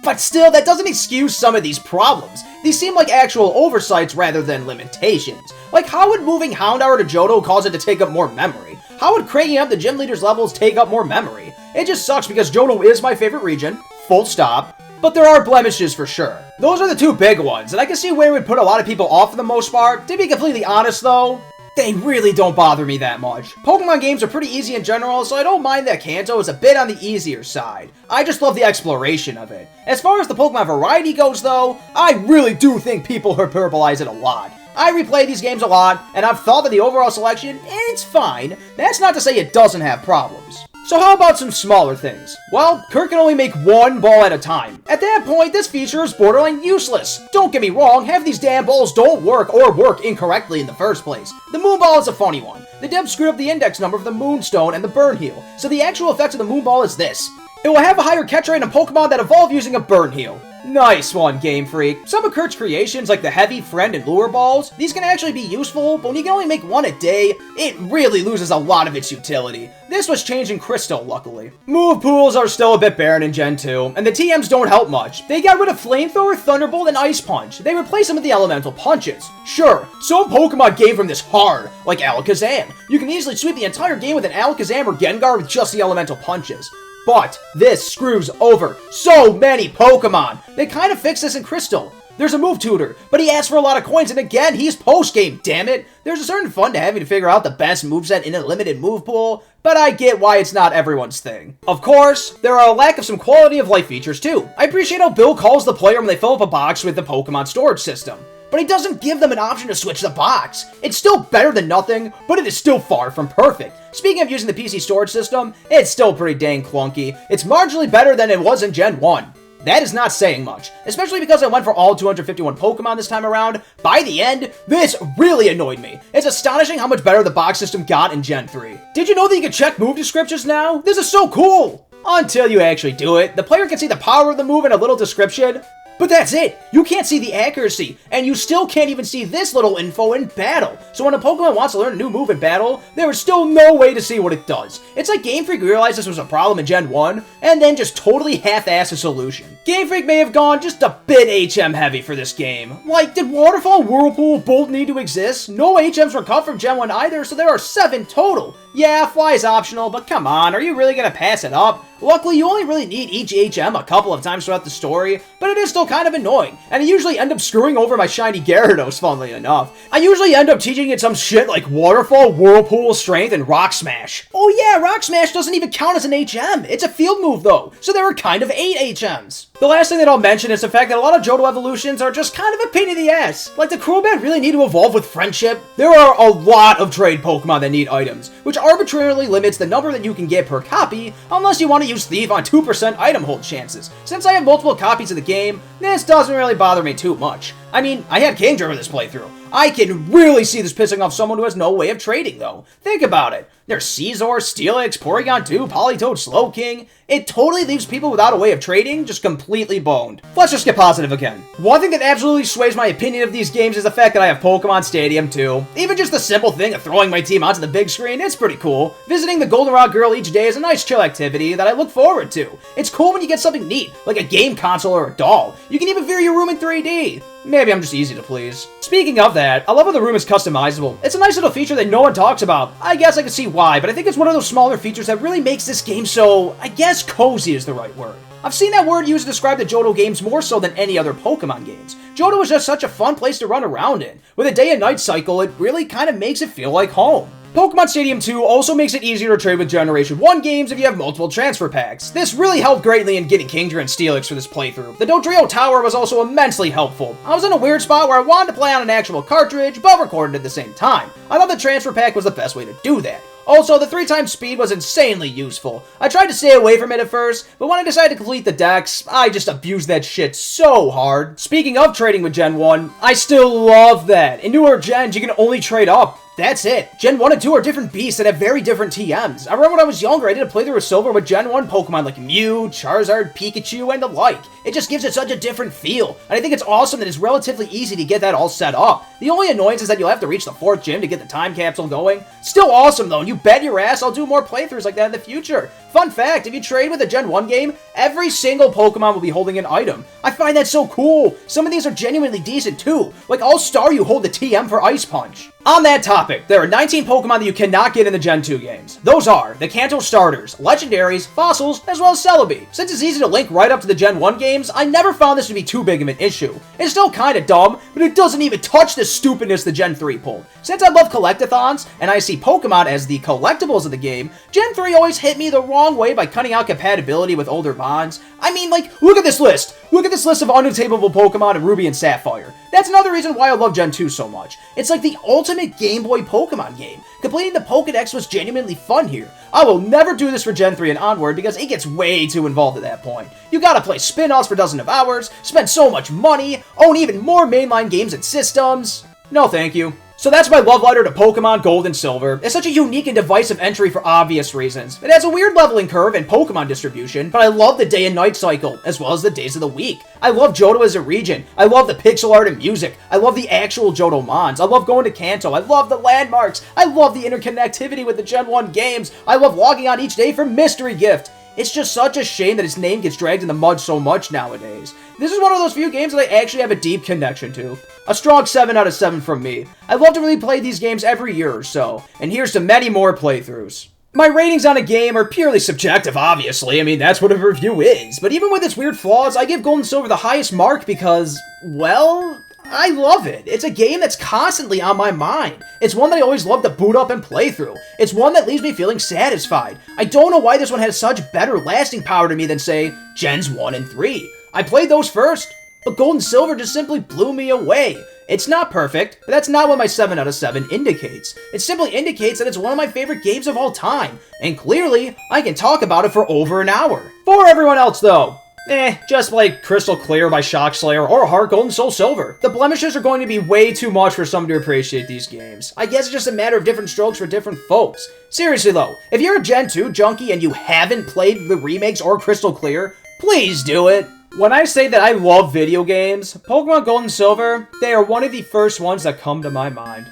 Speaker 1: But still, that doesn't excuse some of these problems. These seem like actual oversights rather than limitations. Like, how would moving Houndour to Johto cause it to take up more memory? How would cranking up the gym leader's levels take up more memory? It just sucks because Johto is my favorite region, full stop. But there are blemishes for sure. Those are the 2 big ones, and I can see where it would put a lot of people off for the most part. To be completely honest though, they really don't bother me that much. Pokemon games are pretty easy in general, so I don't mind that Kanto is a bit on the easier side. I just love the exploration of it. As far as the Pokemon variety goes though, I really do think people hyperbolize it a lot. I replay these games a lot, and I've thought that the overall selection, it's fine. That's not to say it doesn't have problems. So how about some smaller things? Well, Kurt can only make 1 ball at a time. At that point, this feature is borderline useless. Don't get me wrong, half these damn balls don't work or work incorrectly in the first place. The Moon Ball is a funny one. The devs screwed up the index number for the Moonstone and the Burn Heal, so the actual effect of the Moon Ball is this. It will have a higher catch rate on Pokemon that evolve using a Burn Heal. Nice one, Game Freak. Some of Kurt's creations, like the Heavy, Friend, and Lure Balls, these can actually be useful, but when you can only make 1 a day, it really loses a lot of its utility. This was changed in Crystal, luckily. Move pools are still a bit barren in Gen 2, and the TMs don't help much. They got rid of Flamethrower, Thunderbolt, and Ice Punch. They replaced them with the Elemental Punches. Sure, some Pokemon game from this hard, like Alakazam. You can easily sweep the entire game with an Alakazam or Gengar with just the Elemental Punches. But this screws over so many Pokemon. They kind of fixed this in Crystal. There's a move tutor, but he asks for a lot of coins, and again, he's post-game, damn it. There's a certain fun to having to figure out the best moveset in a limited move pool, but I get why it's not everyone's thing. Of course, there are a lack of some quality of life features too. I appreciate how Bill calls the player when they fill up a box with the Pokemon storage system, but he doesn't give them an option to switch the box. It's still better than nothing, but it is still far from perfect. Speaking of using the PC storage system, it's still pretty dang clunky. It's marginally better than it was in Gen 1. That is not saying much, especially because I went for all 251 Pokemon this time around. By the end, this really annoyed me. It's astonishing how much better the box system got in Gen 3. Did you know that you can check move descriptions now? This is so cool! Until you actually do it, the player can see the power of the move in a little description. But that's it! You can't see the accuracy, and you still can't even see this little info in battle. So when a Pokemon wants to learn a new move in battle, there is still no way to see what it does. It's like Game Freak realized this was a problem in Gen 1, and then just totally half-assed a solution. Game Freak may have gone just a bit HM heavy for this game. Like, did Waterfall, Whirlpool, Bolt need to exist? No HMs were cut from Gen 1 either, so there are 7 total. Yeah, Fly is optional, but come on, are you really gonna pass it up? Luckily, you only really need each HM a couple of times throughout the story, but it is still kind of annoying, and I usually end up screwing over my shiny Gyarados, funnily enough. I usually end up teaching it some shit like Waterfall, Whirlpool, Strength, and Rock Smash. Oh yeah, Rock Smash doesn't even count as an HM. It's a field move though, so there are kind of 8 HMs. The last thing that I'll mention is the fact that a lot of Johto evolutions are just kind of a pain in the ass. Like, the Crobat really need to evolve with Friendship? There are a lot of trade Pokemon that need items, which arbitrarily limits the number that you can get per copy, unless you want to use Thief on 2% item hold chances. Since I have multiple copies of the game, this doesn't really bother me too much. I mean, I had Kingdra for this playthrough. I can really see this pissing off someone who has no way of trading, though. Think about it. There's Caesar, Steelix, Porygon 2, Politoed, Slowking. It totally leaves people without a way of trading just completely boned. Let's just get positive again. One thing that absolutely sways my opinion of these games is the fact that I have Pokemon Stadium 2. Even just the simple thing of throwing my team onto the big screen, it's pretty cool. Visiting the Goldenrod Girl each day is a nice chill activity that I look forward to. It's cool when you get something neat, like a game console or a doll. You can even view your room in 3D. Maybe I'm just easy to please. Speaking of that, I love how the room is customizable. It's a nice little feature that no one talks about. I guess I can see why, but I think it's one of those smaller features that really makes this game so, I guess cozy is the right word. I've seen that word used to describe the Johto games more so than any other Pokemon games. Johto is just such a fun place to run around in. With a day and night cycle, it really kind of makes it feel like home. Pokemon Stadium 2 also makes it easier to trade with Generation 1 games if you have multiple transfer packs. This really helped greatly in getting Kingdra and Steelix for this playthrough. The Dodrio Tower was also immensely helpful. I was in a weird spot where I wanted to play on an actual cartridge, but recorded at the same time. I thought the transfer pack was the best way to do that. Also, the 3x speed was insanely useful. I tried to stay away from it at first, but when I decided to complete the decks, I just abused that shit so hard. Speaking of trading with Gen 1, I still love that. In newer gens, you can only trade up. That's it. Gen 1 and 2 are different beasts that have very different TMs. I remember when I was younger, I did a playthrough with Silver with Gen 1 Pokemon like Mew, Charizard, Pikachu, and the like. It just gives it such a different feel, and I think it's awesome that it's relatively easy to get that all set up. The only annoyance is that you'll have to reach the 4th gym to get the time capsule going. Still awesome though, and you bet your ass I'll do more playthroughs like that in the future. Fun fact, if you trade with a Gen 1 game, every single Pokemon will be holding an item. I find that so cool. Some of these are genuinely decent too. Like I'll Star You hold the TM for Ice Punch. On that topic, there are 19 Pokemon that you cannot get in the Gen 2 games. Those are the Kanto starters, legendaries, fossils, as well as Celebi. Since it's easy to link right up to the Gen 1 games, I never found this to be too big of an issue. It's still kinda dumb, but it doesn't even touch the stupidness the Gen 3 pulled. Since I love collectathons, and I see Pokemon as the collectibles of the game, Gen 3 always hit me the wrong way by cutting out compatibility with older bonds. I mean, like, look at this list! Look at this list of unattainable Pokemon in Ruby and Sapphire. That's another reason why I love Gen 2 so much. It's like the ultimate Game Boy Pokemon game. Completing the Pokedex was genuinely fun here. I will never do this for Gen 3 and onward because it gets way too involved at that point. You gotta play spin-offs for dozens of hours, spend so much money, own even more mainline games and systems. No thank you. So that's my love letter to Pokemon Gold and Silver. It's such a unique and divisive entry for obvious reasons. It has a weird leveling curve and Pokemon distribution, but I love the day and night cycle, as well as the days of the week. I love Johto as a region. I love the pixel art and music. I love the actual Johto Mons. I love going to Kanto. I love the landmarks. I love the interconnectivity with the Gen 1 games. I love logging on each day for Mystery Gift. It's just such a shame that its name gets dragged in the mud so much nowadays. This is one of those few games that I actually have a deep connection to. A strong 7 out of 7 from me. I love to really play these games every year or so, and here's to many more playthroughs. My ratings on a game are purely subjective, obviously. I mean, that's what a review is. But even with its weird flaws, I give Gold and Silver the highest mark because, well, I love it. It's a game that's constantly on my mind. It's one that I always love to boot up and play through. It's one that leaves me feeling satisfied. I don't know why this one has such better lasting power to me than, say, Gens 1 and 3. I played those first, but Gold and Silver just simply blew me away. It's not perfect, but that's not what my 7 out of 7 indicates. It simply indicates that it's one of my favorite games of all time, and clearly, I can talk about it for over an hour. For everyone else, though, just like Crystal Clear by Shock Slayer or Heart Gold and Soul Silver. The blemishes are going to be way too much for some to appreciate these games. I guess it's just a matter of different strokes for different folks. Seriously though, if you're a Gen 2 junkie and you haven't played the remakes or Crystal Clear, please do it. When I say that I love video games, Pokemon Gold and Silver, they are one of the first ones that come to my mind.